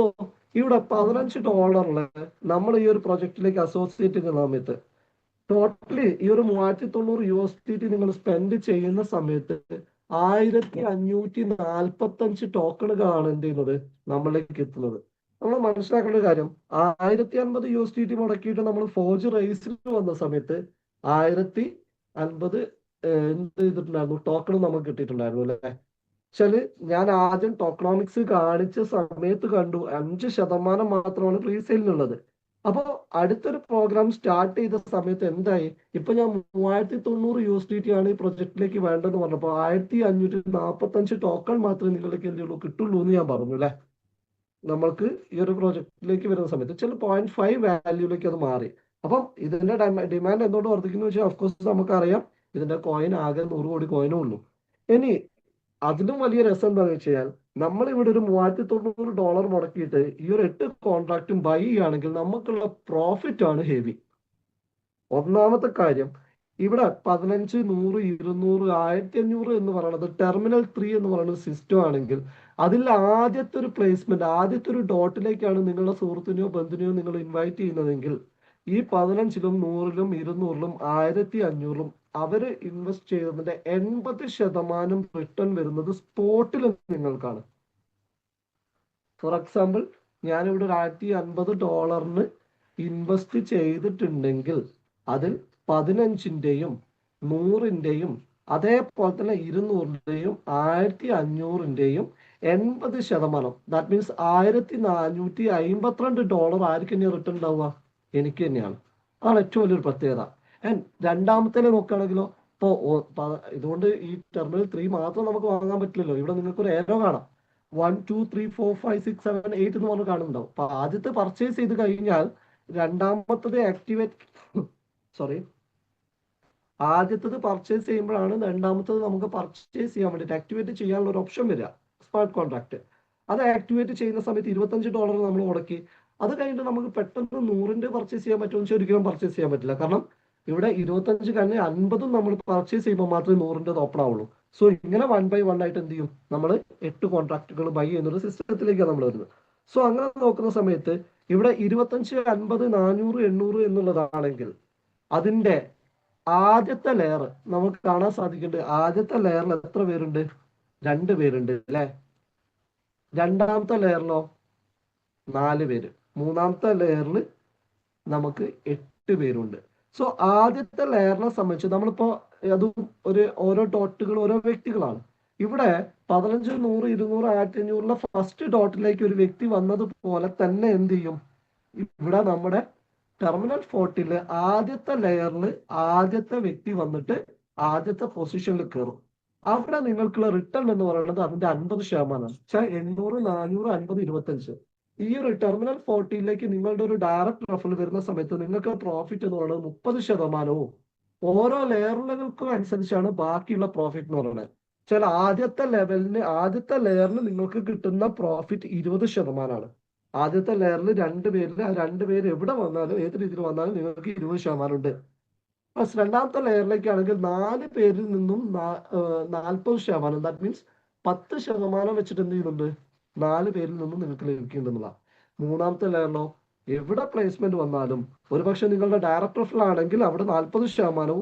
ഇവിടെ $15 നമ്മൾ ഈ ഒരു പ്രൊജക്റ്റിലേക്ക് അസോസിയേറ്റ് ചെയ്യുന്ന സമയത്ത് ടോട്ടലി ഈ ഒരു $3090 നിങ്ങൾ സ്പെൻഡ് ചെയ്യുന്ന സമയത്ത് 1545 ടോക്കണുകളാണ് എന്ത് ചെയ്യുന്നത് നമ്മളിലേക്ക് എത്തുന്നത്. നമ്മൾ മനസ്സിലാക്കേണ്ട ഒരു കാര്യം, $1050 മുടക്കിയിട്ട് നമ്മൾ ഫോർജ് റേസിൽ വന്ന സമയത്ത് 1050 എന്ത് ചെയ്തിട്ടുണ്ടായിരുന്നു? ടോക്കൺ നമുക്ക് കിട്ടിയിട്ടുണ്ടായിരുന്നു അല്ലെ? വെച്ചാല് ഞാൻ ആദ്യം ടോക്കണോമിക്സ് കാണിച്ച സമയത്ത് കണ്ടു 5% മാത്രമാണ് പ്രീസെയിലിനുള്ളത്. അപ്പോ അടുത്തൊരു പ്രോഗ്രാം സ്റ്റാർട്ട് ചെയ്ത സമയത്ത് എന്തായി? ഇപ്പൊ ഞാൻ $3090 ആണ് ഈ പ്രൊജക്റ്റിലേക്ക് വേണ്ടതെന്ന് പറഞ്ഞപ്പോ 1545 ടോക്കൺ മാത്രമേ നിങ്ങളിലേക്ക് എന്ത് ചെയ്യുള്ളൂ കിട്ടുള്ളൂ എന്ന് ഞാൻ പറഞ്ഞു അല്ലെ? നമ്മൾക്ക് ഈ ഒരു പ്രോജക്റ്റിലേക്ക് വരുന്ന സമയത്ത് ചില 0.5 വാല്യൂലേക്ക് അത് മാറി. അപ്പം ഇതിന്റെ ഡിമാൻഡ് എന്തുകൊണ്ട് വർദ്ധിക്കുന്നു വെച്ചാൽ ഓഫ്കോഴ്സ് നമുക്കറിയാം ഇതിന്റെ കോയിൻ ആകെ 100 കോടി കോയിനേ ഉള്ളൂ. ഇനി അതിലും വലിയ രസം എന്താണെന്ന് വെച്ച് കഴിഞ്ഞാൽ നമ്മൾ ഇവിടെ ഒരു $3090 മുടക്കിയിട്ട് ഈ ഒരു 8 കോൺട്രാക്റ്റും ബൈ ചെയ്യുകയാണെങ്കിൽ നമുക്കുള്ള പ്രോഫിറ്റ് ആണ് ഹെവി. ഒന്നാമത്തെ കാര്യം, ഇവിടെ 15 100 200 1500 എന്ന് പറയുന്നത് ടെർമിനൽ 3 എന്ന് പറയുന്ന സിസ്റ്റം ആണെങ്കിൽ അതിൽ ആദ്യത്തെ ഒരു പ്ലേസ്മെന്റ്, ആദ്യത്തെ ഒരു ഡോട്ടിലേക്കാണ് നിങ്ങളുടെ സുഹൃത്തിനെയോ ബന്ധുവിനെയോ നിങ്ങൾ ഇൻവൈറ്റ് ചെയ്യുന്നതെങ്കിൽ ഈ 15ലും 100ലും 200ലും 1500ലും അവര് ഇൻവെസ്റ്റ് ചെയ്തതിന്റെ 80% റിട്ടേൺ വരുന്നത് സ്പോട്ടിൽ നിങ്ങൾക്കാണ്. ഫോർ എക്സാമ്പിൾ, ഞാനിവിടെ ഒരു $1050 ഇൻവെസ്റ്റ് ചെയ്തിട്ടുണ്ടെങ്കിൽ അതിൽ 15ന്റെയും 100ന്റെയും അതേപോലെ തന്നെ 200ന്റെയും 1500ന്റെയും 80%, ദാറ്റ് മീൻസ് $1452 ആർക്ക് തന്നെയാണ് റിട്ടേൺ ഉണ്ടാവുക? എനിക്ക് തന്നെയാണ്. അതാണ് ഏറ്റവും വലിയൊരു പ്രത്യേകത. ആൻഡ് രണ്ടാമത്തെ നോക്കുകയാണെങ്കിലോ, ഇപ്പോ ഇതുകൊണ്ട് ഈ ടെർമിനൽ 3 മാത്രം നമുക്ക് വാങ്ങാൻ പറ്റില്ലല്ലോ. ഇവിടെ നിങ്ങൾക്ക് ഒരു ഏരോ കാണാം, 1 2 3 4 5 6 7 8 എന്ന് പറഞ്ഞ് കാണുന്നുണ്ടാവും. അപ്പൊ ആദ്യത്തെ പർച്ചേസ് ചെയ്ത് കഴിഞ്ഞാൽ രണ്ടാമത്തത് ആദ്യത്തത് പർച്ചേസ് ചെയ്യുമ്പോഴാണ് രണ്ടാമത്തത് നമുക്ക് പർച്ചേസ് ചെയ്യാൻ വേണ്ടിയിട്ട് ആക്ടിവേറ്റ് ചെയ്യാനുള്ള ഒരു ഓപ്ഷൻ വരിക, സ്മാർട്ട് കോൺട്രാക്ട്. അത് ആക്ടിവേറ്റ് ചെയ്യുന്ന സമയത്ത് $25 നമ്മൾ മുടക്കി. അത് കഴിഞ്ഞിട്ട് നമുക്ക് പെട്ടെന്ന് 100ന്റെ പർച്ചേസ് ചെയ്യാൻ പറ്റുമെന്ന് വെച്ചാൽ ഒരിക്കലും പർച്ചേസ് ചെയ്യാൻ പറ്റില്ല. കാരണം ഇവിടെ 25 കഴിഞ്ഞ് 50 നമ്മൾ പർച്ചേസ് ചെയ്യുമ്പോൾ മാത്രമേ 100ന്റെ ഓപ്പൺ ആവുള്ളൂ. സോ ഇങ്ങനെ 1 by 1 ആയിട്ട് എന്ത് ചെയ്യും? നമ്മൾ 8 കോൺട്രാക്റ്റുകൾ ബൈ ചെയ്യുന്ന ഒരു സിസ്റ്റത്തിലേക്കാണ് നമ്മൾ വരുന്നത്. സോ അങ്ങനെ നോക്കുന്ന സമയത്ത് ഇവിടെ 25 50 400 800 എന്നുള്ളതാണെങ്കിൽ അതിന്റെ ആദ്യത്തെ ലെയർ നമുക്ക് കാണാൻ സാധിക്കുന്നുണ്ട്. ആദ്യത്തെ ലെയറിൽ എത്ര പേരുണ്ട്? 2 പേരുണ്ട് അല്ലെ? രണ്ടാമത്തെ ലെയറിലോ 4 പേര്, മൂന്നാമത്തെ ലെയറിൽ നമുക്ക് 8 പേരുണ്ട്. സോ ആദ്യത്തെ ലെയറിനെ സംബന്ധിച്ച് നമ്മളിപ്പോ അതും ഓരോ ഡോട്ടുകൾ ഓരോ വ്യക്തികളാണ്. ഇവിടെ 15 100 200 1500 ഫസ്റ്റ് ഡോട്ടിലേക്ക് ഒരു വ്യക്തി വന്നതുപോലെ തന്നെ എന്ത് ചെയ്യും? ഇവിടെ നമ്മുടെ ടെർമിനൽ 40 ആദ്യത്തെ ലെയറിൽ ആദ്യത്തെ വ്യക്തി വന്നിട്ട് ആദ്യത്തെ പൊസിഷനിൽ കയറും. അവിടെ നിങ്ങൾക്കുള്ള റിട്ടേൺ എന്ന് പറയുന്നത് അതിന്റെ 50%. 800 400 50 25 ഈ ഒരു ടെർമിനൽ 40ലേക്ക് നിങ്ങളുടെ ഒരു ഡയറക്റ്റ് റഫറൽ വരുന്ന സമയത്ത് നിങ്ങൾക്ക് പ്രോഫിറ്റ് എന്ന് പറയുന്നത് 30%. ഓരോ ലെയറുകൾക്കും അനുസരിച്ചാണ് ബാക്കിയുള്ള പ്രോഫിറ്റ് എന്ന് പറയുന്നത്. ആദ്യത്തെ ലെയറിൽ നിങ്ങൾക്ക് കിട്ടുന്ന പ്രോഫിറ്റ് 20%. ആദ്യത്തെ ലെയറിൽ 2 പേരിൽ ആ 2 പേര് എവിടെ വന്നാലും ഏത് രീതിയിൽ വന്നാലും നിങ്ങൾക്ക് 20% ഉണ്ട്. പ്ലസ് രണ്ടാമത്തെ ലെയറിലേക്കാണെങ്കിൽ 4 പേരിൽ നിന്നും 40%. ദാറ്റ് മീൻസ് 10% വെച്ചിട്ട് എന്ത് ചെയ്യുന്നുണ്ട്? 4 പേരിൽ നിന്ന് നിങ്ങൾക്ക് ലഭിക്കുന്നുണ്ടെന്നുള്ള. മൂന്നാമത്തെ ലെയറിലോ എവിടെ പ്ലേസ്മെന്റ് വന്നാലും ഒരുപക്ഷെ നിങ്ങളുടെ ഡയറക്ടർ ആണെങ്കിൽ അവിടെ 40%,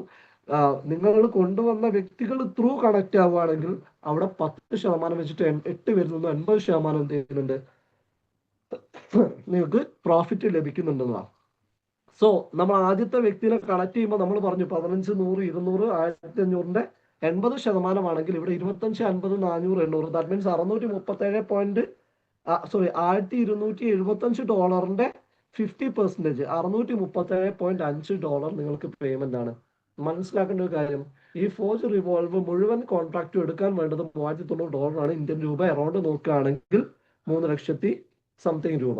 നിങ്ങൾ കൊണ്ടുവന്ന വ്യക്തികൾ ത്രൂ കണക്ട് ആവുകയാണെങ്കിൽ അവിടെ 10% വെച്ചിട്ട് 8 പേരിൽ നിന്ന് 80% എന്ത് ചെയ്യുന്നുണ്ട്? നിങ്ങൾക്ക് പ്രോഫിറ്റ് ലഭിക്കുന്നുണ്ടെന്നതാണ്. സോ നമ്മൾ ആദ്യത്തെ വ്യക്തിനെ കണക്ട് ചെയ്യുമ്പോൾ നമ്മൾ പറഞ്ഞു 15, 100, 200, 1500ന്റെ 80% ഇവിടെ 25, 50, 400, 800, ദാറ്റ് മീൻസ് $637 $1275 50%, $637.5 നിങ്ങൾക്ക് പേയ്മെന്റ് ആണ്. മനസ്സിലാക്കേണ്ട ഒരു കാര്യം, ഈ ഫോർജ് റിവോൾവ് മുഴുവൻ കോൺട്രാക്റ്റും എടുക്കാൻ വേണ്ടത് $390 ആണ്. ഇന്ത്യൻ രൂപ അറൗണ്ട് നോക്കുകയാണെങ്കിൽ 3,00,000 സംതിങ് രൂപ.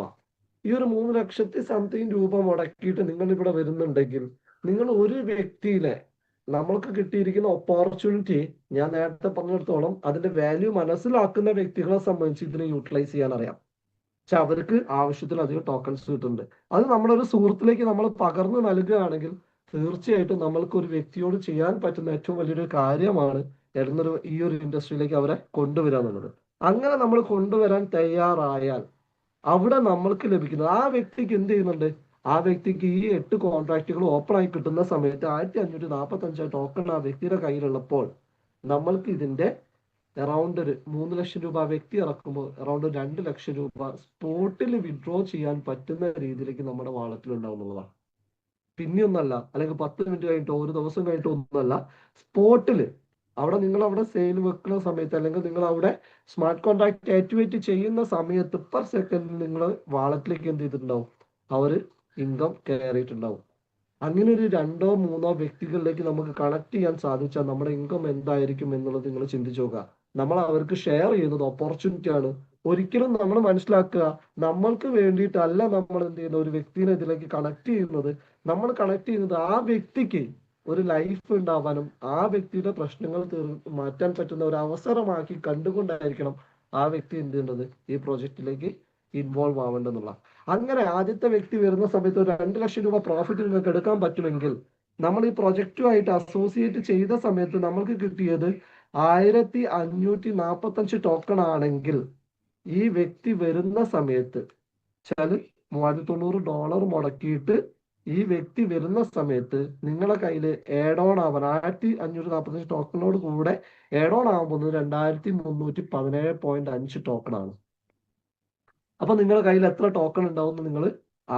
ഈ ഒരു 3,00,000 സംതിങ് രൂപ മുടക്കിയിട്ട് നിങ്ങൾ ഇവിടെ വരുന്നുണ്ടെങ്കിൽ നിങ്ങൾ ഒരു വ്യക്തിയിലെ നമ്മൾക്ക് കിട്ടിയിരിക്കുന്ന ഓപ്പർച്യൂണിറ്റി, ഞാൻ നേരത്തെ പറഞ്ഞിടത്തോളം അതിന്റെ വാല്യൂ മനസ്സിലാക്കുന്ന വ്യക്തികളെ സംബന്ധിച്ച് ഇതിനെ യൂട്ടിലൈസ് ചെയ്യാൻ അറിയാം. പക്ഷെ അവർക്ക് ആവശ്യത്തിലധികം ടോക്കൺസ് കിട്ടുന്നുണ്ട്. അത് നമ്മളൊരു സുഹൃത്തിലേക്ക് നമ്മൾ പകർന്നു നൽകുകയാണെങ്കിൽ തീർച്ചയായിട്ടും നമ്മൾക്ക് ഒരു വ്യക്തിയോട് ചെയ്യാൻ പറ്റുന്ന ഏറ്റവും വലിയൊരു കാര്യമാണ് ഈ ഒരു ഇൻഡസ്ട്രിയിലേക്ക് അവരെ കൊണ്ടുവരിക എന്നുള്ളത്. അങ്ങനെ നമ്മൾ കൊണ്ടുവരാൻ തയ്യാറായാൽ അവിടെ നമ്മൾക്ക് ലഭിക്കുന്നത് ആ വ്യക്തിക്ക് എന്ത് ചെയ്യുന്നുണ്ട്? ആ വ്യക്തിക്ക് ഈ 8 കോൺട്രാക്റ്റുകൾ ഓപ്പൺ ആയി കിട്ടുന്ന സമയത്ത് 1545 ടോക്കൺ ആ വ്യക്തിയുടെ കയ്യിലുള്ളപ്പോൾ നമ്മൾക്ക് ഇതിന്റെ അറൗണ്ട് ഒരു 3,00,000 രൂപ വ്യക്തി ഇറക്കുമ്പോൾ അറൗണ്ട് 2,00,000 രൂപ സ്പോട്ടിൽ വിഡ്രോ ചെയ്യാൻ പറ്റുന്ന രീതിയിലേക്ക് നമ്മുടെ വാളറ്റിൽ ഉണ്ടാവുന്നതാണ്. പിന്നെയൊന്നല്ല, അല്ലെങ്കിൽ 10 മിനിറ്റ് കഴിഞ്ഞിട്ടോ ഒരു ദിവസം കഴിഞ്ഞിട്ടോ ഒന്നുമല്ല, സ്പോട്ടില് അവിടെ നിങ്ങൾ അവിടെ സെയിൽ വെക്കുന്ന സമയത്ത് അല്ലെങ്കിൽ നിങ്ങൾ അവിടെ സ്മാർട്ട് കോൺട്രാക്ട് ആക്ടിവേറ്റ് ചെയ്യുന്ന സമയത്ത് പെർ സെക്കൻഡിൽ നിങ്ങൾ വാളറ്റിലേക്ക് എന്ത് ചെയ്തിട്ടുണ്ടാവും? അവര് ഇൻകം കയറിയിട്ടുണ്ടാവും. അങ്ങനെ ഒരു 2 or 3 വ്യക്തികളിലേക്ക് നമുക്ക് കണക്ട് ചെയ്യാൻ സാധിച്ചാൽ നമ്മുടെ ഇൻകം എന്തായിരിക്കും എന്നുള്ളത് നിങ്ങൾ ചിന്തിച്ചു നോക്കുക. നമ്മൾ അവർക്ക് ഷെയർ ചെയ്യുന്നത് ഓപ്പർച്യൂണിറ്റി ആണ്. ഒരിക്കലും നമ്മൾ മനസ്സിലാക്കുക, നമ്മൾക്ക് വേണ്ടിയിട്ടല്ല നമ്മൾ എന്ത് ചെയ്യുന്നത്, ഒരു വ്യക്തിനെ ഇതിലേക്ക് കണക്ട് ചെയ്യുന്നത്. നമ്മൾ കണക്ട് ചെയ്യുന്നത് ആ വ്യക്തിക്ക് ഒരു ലൈഫ് ഉണ്ടാവാനും ആ വ്യക്തിയുടെ പ്രശ്നങ്ങൾ മാറ്റാൻ പറ്റുന്ന ഒരു അവസരമാക്കി കണ്ടുകൊണ്ടായിരിക്കണം ആ വ്യക്തി എന്ത് ചെയ്യേണ്ടത്, ഈ പ്രോജക്റ്റിലേക്ക് ഇൻവോൾവ് ആവേണ്ടെന്നുള്ള. അങ്ങനെ ആദ്യത്തെ വ്യക്തി വരുന്ന സമയത്ത് ഒരു 2,00,000 രൂപ പ്രോഫിറ്റ് നിങ്ങൾക്ക് എടുക്കാൻ പറ്റുമെങ്കിൽ നമ്മൾ ഈ പ്രൊജക്റ്റുമായിട്ട് അസോസിയേറ്റ് ചെയ്ത സമയത്ത് നമ്മൾക്ക് കിട്ടിയത് 1,545 ടോക്കൺ ആണെങ്കിൽ ഈ വ്യക്തി വരുന്ന സമയത്ത് $390 മുടക്കിയിട്ട് ഈ വ്യക്തി വരുന്ന സമയത്ത് നിങ്ങളുടെ കയ്യിൽ ആഡ് ഓൺ ആവാൻ 1,545 ടോക്കണോട് കൂടെ ആഡ് ഓൺ ആകുമ്പോൾ 2,317.5 ടോക്കൺ ആണ്. അപ്പൊ നിങ്ങളുടെ കയ്യിൽ എത്ര ടോക്കൺ ഉണ്ടാവും എന്ന് നിങ്ങൾ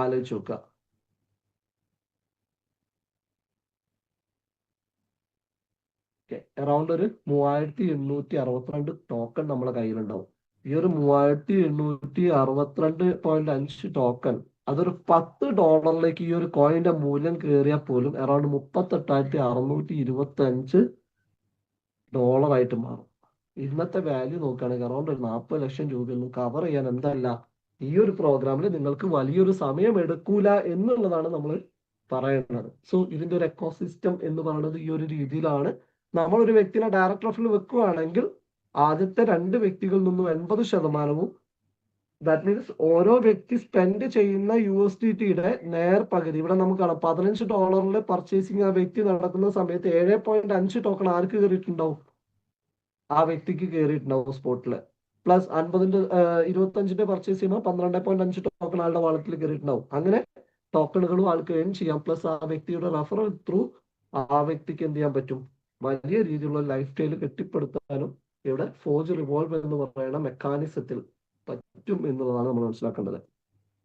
ആലോചിച്ച് നോക്കുക. അറൗണ്ട് ഒരു 3,862 ടോക്കൺ നമ്മുടെ കയ്യിലുണ്ടാവും. ഈ ഒരു 3,862.5 ടോക്കൺ അതൊരു $10 ഈ ഒരു കോയിന്റെ മൂല്യം കയറിയാൽ പോലും അറൗണ്ട് $38,625 ആയിട്ട് മാറും. ഇന്നത്തെ വാല്യൂ നോക്കുകയാണെങ്കിൽ അറൗണ്ട് ഒരു 40 ലക്ഷം രൂപയൊന്നും കവർ ചെയ്യാൻ എന്തല്ല ഈ ഒരു പ്രോഗ്രാമിൽ നിങ്ങൾക്ക് വലിയൊരു സമയം എടുക്കൂല എന്നുള്ളതാണ് നമ്മൾ പറയുന്നത്. സോ ഇതിന്റെ ഒരു എക്കോസിസ്റ്റം എന്ന് പറയുന്നത് ഈ ഒരു രീതിയിലാണ്. നമ്മൾ ഒരു വ്യക്തിനെ ഡയറക്ടർ വെക്കുകയാണെങ്കിൽ ആദ്യത്തെ 2 വ്യക്തികളിൽ നിന്നും 80%, ദാറ്റ് മീൻസ് ഓരോ വ്യക്തി സ്പെൻഡ് ചെയ്യുന്ന USDTയുടെ നേർ പകുതി ഇവിടെ നമുക്ക് കാണാം. $15 പർച്ചേസിങ് ആ വ്യക്തി നടക്കുന്ന സമയത്ത് 7.5 ടോക്കൺ ആർക്ക് കയറിയിട്ടുണ്ടാവും? ആ വ്യക്തിക്ക് കയറിയിട്ടുണ്ടാവും സ്പോട്ടില്. പ്ലസ് 25ന്റെ പർച്ചേസ് ചെയ്യുമ്പോൾ 12.5 ടോക്കൺ ആളുടെ വാളറ്റിൽ കയറിയിട്ടുണ്ടാവും. അങ്ങനെ ടോക്കണുകളും ആൾക്ക് ഏൺ ചെയ്യാം. പ്ലസ് ആ വ്യക്തിയുടെ റെഫറൽ ത്രൂ ആ വ്യക്തിക്ക് എന്ത് ചെയ്യാൻ പറ്റും? വലിയ രീതിയിലുള്ള ലൈഫ് സ്റ്റൈൽ കെട്ടിപ്പടുത്താനും ഇവിടെ ഫോർജ് റിവോൾവ് എന്ന് പറയുന്ന മെക്കാനിസത്തിൽ പറ്റും എന്നുള്ളതാണ് നമ്മൾ മനസ്സിലാക്കേണ്ടത്.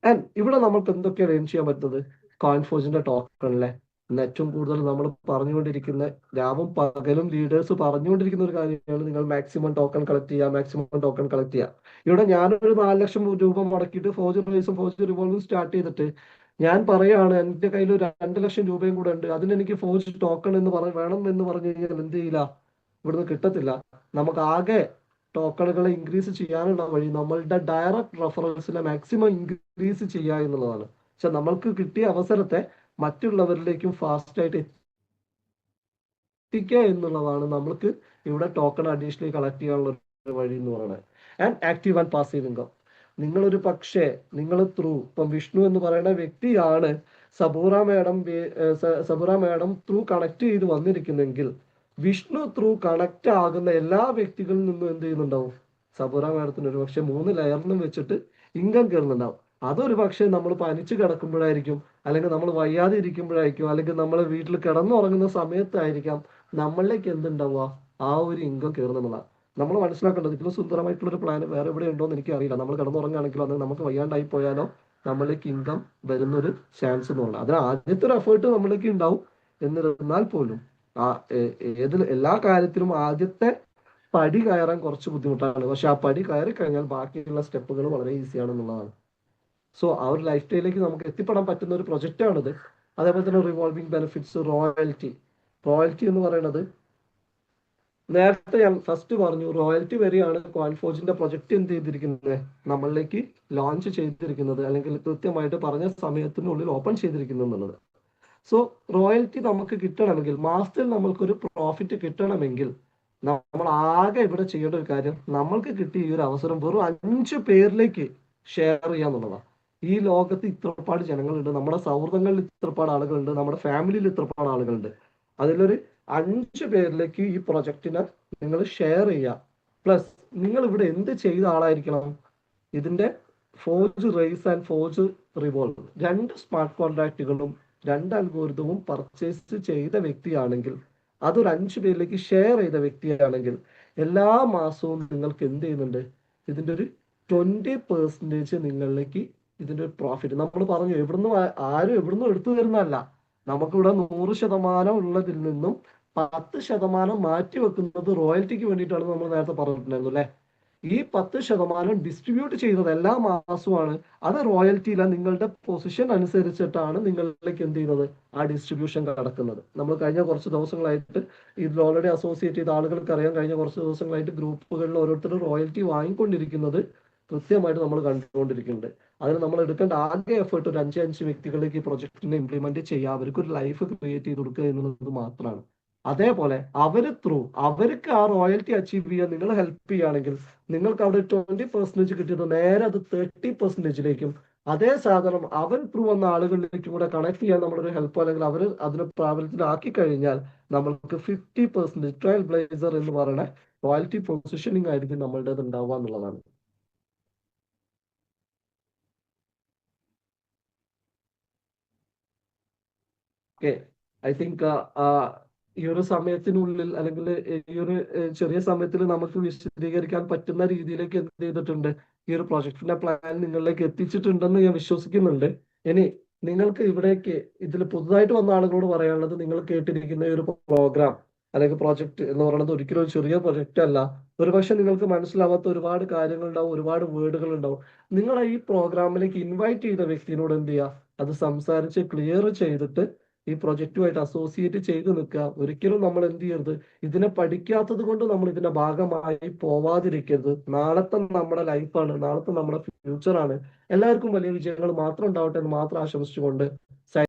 ആൻഡ് ഇവിടെ നമുക്ക് എന്തൊക്കെയാണ് ഏൺ ചെയ്യാൻ പറ്റുന്നത്? കോയിൻ ഫോർജിന്റെ ടോക്കണിലെ ഏറ്റവും കൂടുതൽ നമ്മൾ പറഞ്ഞുകൊണ്ടിരിക്കുന്ന രാവും പകലും ലീഡേഴ്സ് പറഞ്ഞുകൊണ്ടിരിക്കുന്ന ഒരു കാര്യമാണ് നിങ്ങൾ മാക്സിമം ടോക്കൺ കളക്ട് ചെയ്യുക, മാക്സിമം ടോക്കൺ കളക്ട് ചെയ്യുക. ഇവിടെ ഞാനൊരു 4 ലക്ഷം രൂപ മുടക്കിയിട്ട് ഫോർജ് റേസും ഫോർജ് റിവോൾവും സ്റ്റാർട്ട് ചെയ്തിട്ട് ഞാൻ പറയുകയാണ് എന്റെ കയ്യിൽ ഒരു 2 ലക്ഷം രൂപയും കൂടെ ഉണ്ട്, അതിനെനിക്ക് ഫോർജ് ടോക്കൺ എന്ന് വേണം എന്ന് പറഞ്ഞു കഴിഞ്ഞാൽ എന്ത് ചെയ്യില്ല, ഇവിടുന്ന് കിട്ടത്തില്ല. നമുക്ക് ആകെ ടോക്കണുകളെ ഇൻക്രീസ് ചെയ്യാനുള്ള വഴി നമ്മളുടെ ഡയറക്റ്റ് റെഫറൻസിനെ മാക്സിമം ഇൻക്രീസ് ചെയ്യുക എന്നുള്ളതാണ്. പക്ഷെ നമ്മൾക്ക് കിട്ടിയ അവസരത്തെ മറ്റുള്ളവരിലേക്കും ഫാസ്റ്റ് ആയിട്ട് എത്തിക്കുക എന്നുള്ളതാണ് നമ്മൾക്ക് ഇവിടെ ടോക്കൺ അഡീഷണലി കളക്ട് ചെയ്യാനുള്ള ഒരു വഴി എന്ന് പറയുന്നത്. And active and passive income. നിങ്ങളൊരു പക്ഷേ നിങ്ങൾ ത്രൂ ഇപ്പം വിഷ്ണു എന്ന് പറയുന്ന വ്യക്തിയാണ് സബൂറ മാഡം ത്രൂ കണക്ട് ചെയ്ത് വന്നിരിക്കുന്നെങ്കിൽ വിഷ്ണു ത്രൂ കണക്ട് ആകുന്ന എല്ലാ വ്യക്തികളിൽ നിന്നും എന്ത് ചെയ്യുന്നുണ്ടാവും? സബുറ മാഡത്തിന് ഒരു പക്ഷെ 3 ലെയറിലും വെച്ചിട്ട് ഇൻകം കയറുന്നുണ്ടാവും. അതൊരു പക്ഷെ നമ്മൾ പനിച്ചു കിടക്കുമ്പോഴായിരിക്കും, അല്ലെങ്കിൽ നമ്മൾ വയ്യാതെ ഇരിക്കുമ്പോഴായിരിക്കും, അല്ലെങ്കിൽ നമ്മൾ വീട്ടിൽ കിടന്നുറങ്ങുന്ന സമയത്തായിരിക്കാം നമ്മളിലേക്ക് എന്തുണ്ടാവുക, ആ ഒരു ഇൻകം കയറുന്നുള്ളതാണ്. നമ്മൾ മനസ്സിലാക്കേണ്ടത് ഇതിലും സുന്ദരമായിട്ടുള്ള ഒരു പ്ലാൻ വേറെ എവിടെ ഉണ്ടോ എന്ന് എനിക്ക് അറിയില്ല. നമ്മൾ കിടന്നുറങ്ങുകയാണെങ്കിലോ അല്ലെങ്കിൽ നമുക്ക് വയ്യാണ്ടായി പോയാലോ നമ്മളിലേക്ക് ഇൻകം വരുന്നൊരു ചാൻസ് എന്ന് പറഞ്ഞാൽ അതിന് ആദ്യത്തെ ഒരു എഫേർട്ട് നമ്മളിലേക്ക് ഉണ്ടാവും. എന്നിരുന്നാൽ പോലും ആ ഏത് എല്ലാ കാര്യത്തിലും ആദ്യത്തെ പടി കയറാൻ കുറച്ച് ബുദ്ധിമുട്ടാണ്. പക്ഷെ ആ പടി കയറി കഴിഞ്ഞാൽ ബാക്കിയുള്ള സ്റ്റെപ്പുകൾ വളരെ ഈസിയാണ് എന്നുള്ളതാണ്. സോ ആ ഒരു ലൈഫ് സ്റ്റൈലിലേക്ക് നമുക്ക് എത്തിപ്പെടാൻ പറ്റുന്ന ഒരു പ്രൊജക്റ്റ് ആണിത്. അതേപോലെ തന്നെ റിവോൾവിംഗ് ബെനിഫിറ്റ്സ്, റോയൽറ്റി. റോയൽറ്റി എന്ന് പറയുന്നത് നേരത്തെ ഞാൻ ഫസ്റ്റ് പറഞ്ഞു, റോയൽറ്റി വരെയാണ് കോയിൻഫോർജിന്റെ പ്രൊജക്ട് എന്ത് ചെയ്തിരിക്കുന്നത്, നമ്മളിലേക്ക് ലോഞ്ച് ചെയ്തിരിക്കുന്നത്, അല്ലെങ്കിൽ കൃത്യമായിട്ട് പറഞ്ഞ സമയത്തിനുള്ളിൽ ഓപ്പൺ ചെയ്തിരിക്കുന്നത് എന്നുള്ളത്. സോ റോയൽറ്റി നമുക്ക് കിട്ടണമെങ്കിൽ, മാസത്തിൽ നമ്മൾക്കൊരു പ്രോഫിറ്റ് കിട്ടണമെങ്കിൽ നമ്മൾ ആകെ ഇവിടെ ചെയ്യേണ്ട ഒരു കാര്യം, നമ്മൾക്ക് കിട്ടിയ ഈ ഒരു അവസരം വെറും 5 പേരിലേക്ക് ഷെയർ ചെയ്യാന്നുള്ളതാണ്. ഈ ലോകത്ത് ഇത്രപാട് ജനങ്ങളുണ്ട്, നമ്മുടെ സൗഹൃദങ്ങളിൽ ഇത്രപാട് ആളുകളുണ്ട്, നമ്മുടെ ഫാമിലിയിൽ ഇത്രപാട് ആളുകളുണ്ട്. അതിലൊരു 5 പേരിലേക്ക് ഈ പ്രൊജക്റ്റിനെ നിങ്ങൾ ഷെയർ ചെയ്യുക. പ്ലസ് നിങ്ങൾ ഇവിടെ എന്ത് ചെയ്ത ആളായിരിക്കണം? ഇതിന്റെ forge race and forge revolve 2 smart കോൺട്രാക്റ്റുകളും 2 അൽഗോരിതവും പർച്ചേസ് ചെയ്ത വ്യക്തിയാണെങ്കിൽ, അതൊരു 5 പേരിലേക്ക് ഷെയർ ചെയ്ത വ്യക്തിയാണെങ്കിൽ, എല്ലാ മാസവും നിങ്ങൾക്ക് എന്ത് ചെയ്യുന്നുണ്ട്, ഇതിന്റെ ഒരു 20% നിങ്ങളിലേക്ക് ഇതിന്റെ ഒരു പ്രോഫിറ്റ്. നമ്മൾ പറഞ്ഞു എവിടുന്ന് ആരും എവിടുന്നും എടുത്തു തരുന്നതല്ല, നമുക്കിവിടെ 100% ഉള്ളതിൽ നിന്നും 10% മാറ്റി വെക്കുന്നത് റോയൽറ്റിക്ക് വേണ്ടിയിട്ടാണ് നമ്മൾ നേരത്തെ പറഞ്ഞിട്ടുണ്ടായിരുന്നു അല്ലെ. ഈ 10% ഡിസ്ട്രിബ്യൂട്ട് ചെയ്യുന്നത് എല്ലാ മാസവുമാണ്. അത് റോയൽറ്റിയില നിങ്ങളുടെ പൊസിഷൻ അനുസരിച്ചിട്ടാണ് നിങ്ങളിലേക്ക് എന്ത് ചെയ്യുന്നത്, ആ ഡിസ്ട്രിബ്യൂഷൻ കടക്കുന്നത്. നമ്മൾ കഴിഞ്ഞ കുറച്ച് ദിവസങ്ങളായിട്ട് ഇതിൽ ഓൾറെഡി അസോസിയേറ്റ് ചെയ്ത ആളുകൾക്ക് അറിയാം, കഴിഞ്ഞ കുറച്ച് ദിവസങ്ങളായിട്ട് ഗ്രൂപ്പുകളിൽ ഓരോരുത്തരും റോയൽറ്റി വാങ്ങിക്കൊണ്ടിരിക്കുന്നത് കൃത്യമായിട്ട് നമ്മൾ കണ്ടുകൊണ്ടിരിക്കുന്നുണ്ട്. അതിന് നമ്മൾ എടുക്കേണ്ട ആകെ എഫേർട്ട് ഒരു 5 വ്യക്തികളിലേക്ക് ഈ പ്രൊജക്ടിനെ ഇംപ്ലിമെന്റ് ചെയ്യുക, അവർക്ക് ഒരു ലൈഫ് ക്രിയേറ്റ് ചെയ്ത് കൊടുക്കുക എന്നുള്ളത് മാത്രമാണ്. അതേപോലെ അവർക്ക് ആ റോയൽറ്റി അച്ചീവ് ചെയ്യാൻ നിങ്ങൾ ഹെൽപ്പ് ചെയ്യുകയാണെങ്കിൽ, നിങ്ങൾക്ക് അവിടെ 20% കിട്ടിയത് നേരെ അത് 30%ലേക്കും, അതേ സാധനം അവർ ത്രൂ വന്ന ആളുകളിലേക്കും കൂടെ കണക്ട് ചെയ്യാൻ നമ്മളൊരു ഹെൽപ്പ്, അല്ലെങ്കിൽ അവർ അതിന് പ്രാബല്യത്തിലാക്കി കഴിഞ്ഞാൽ നമ്മൾക്ക് 50% ട്രയൽ ബ്ലേസർ എന്ന് പറയുന്ന റോയൽറ്റി പൊസിഷനിങ് ആയിരിക്കും നമ്മളുടേത് ഉണ്ടാവുക എന്നുള്ളതാണ്. ഓക്കെ, ഐ തിങ്ക് ഈ ഒരു സമയത്തിനുള്ളിൽ, അല്ലെങ്കിൽ ഈ ഒരു ചെറിയ സമയത്തിൽ നമുക്ക് വിശദീകരിക്കാൻ പറ്റുന്ന രീതിയിലേക്ക് എന്ത് ചെയ്തിട്ടുണ്ട്, ഈ ഒരു പ്രൊജക്ടിന്റെ പ്ലാൻ നിങ്ങളിലേക്ക് എത്തിച്ചിട്ടുണ്ടെന്ന് ഞാൻ വിശ്വസിക്കുന്നുണ്ട്. ഇനി നിങ്ങൾക്ക് ഇവിടേക്ക് ഇതിൽ പുതുതായിട്ട് വന്ന ആളുകളോട് പറയാനുള്ളത്, നിങ്ങൾ കേട്ടിരിക്കുന്ന ഈ ഒരു പ്രോഗ്രാം അല്ലെങ്കിൽ പ്രോജക്റ്റ് എന്ന് പറയുന്നത് ഒരിക്കലും ഒരു ചെറിയ പ്രൊജക്റ്റ് അല്ല. ഒരുപക്ഷെ നിങ്ങൾക്ക് മനസ്സിലാവാത്ത ഒരുപാട് കാര്യങ്ങൾ ഉണ്ടാവും, ഒരുപാട് വേർഡുകൾ ഉണ്ടാവും. നിങ്ങൾ ഈ പ്രോഗ്രാമിലേക്ക് ഇൻവൈറ്റ് ചെയ്ത വ്യക്തിയോട് എന്ത് ചെയ്യുക, അത് സംസാരിച്ച് ക്ലിയർ ചെയ്തിട്ട് ഈ പ്രൊജക്റ്റുമായിട്ട് അസോസിയേറ്റ് ചെയ്ത് നിൽക്കുക. ഒരിക്കലും നമ്മൾ എന്ത് ചെയ്യരുത്, ഇതിനെ പഠിക്കാത്തത് കൊണ്ട് നമ്മൾ ഇതിന്റെ ഭാഗമായി പോവാതിരിക്കരുത്. നാളത്തെ നമ്മുടെ ലൈഫാണ്, നാളത്തെ നമ്മുടെ ഫ്യൂച്ചറാണ്. എല്ലാവർക്കും വലിയ വിജയങ്ങൾ മാത്രം ഉണ്ടാവട്ടെ എന്ന് മാത്രം ആശംസിച്ചുകൊണ്ട്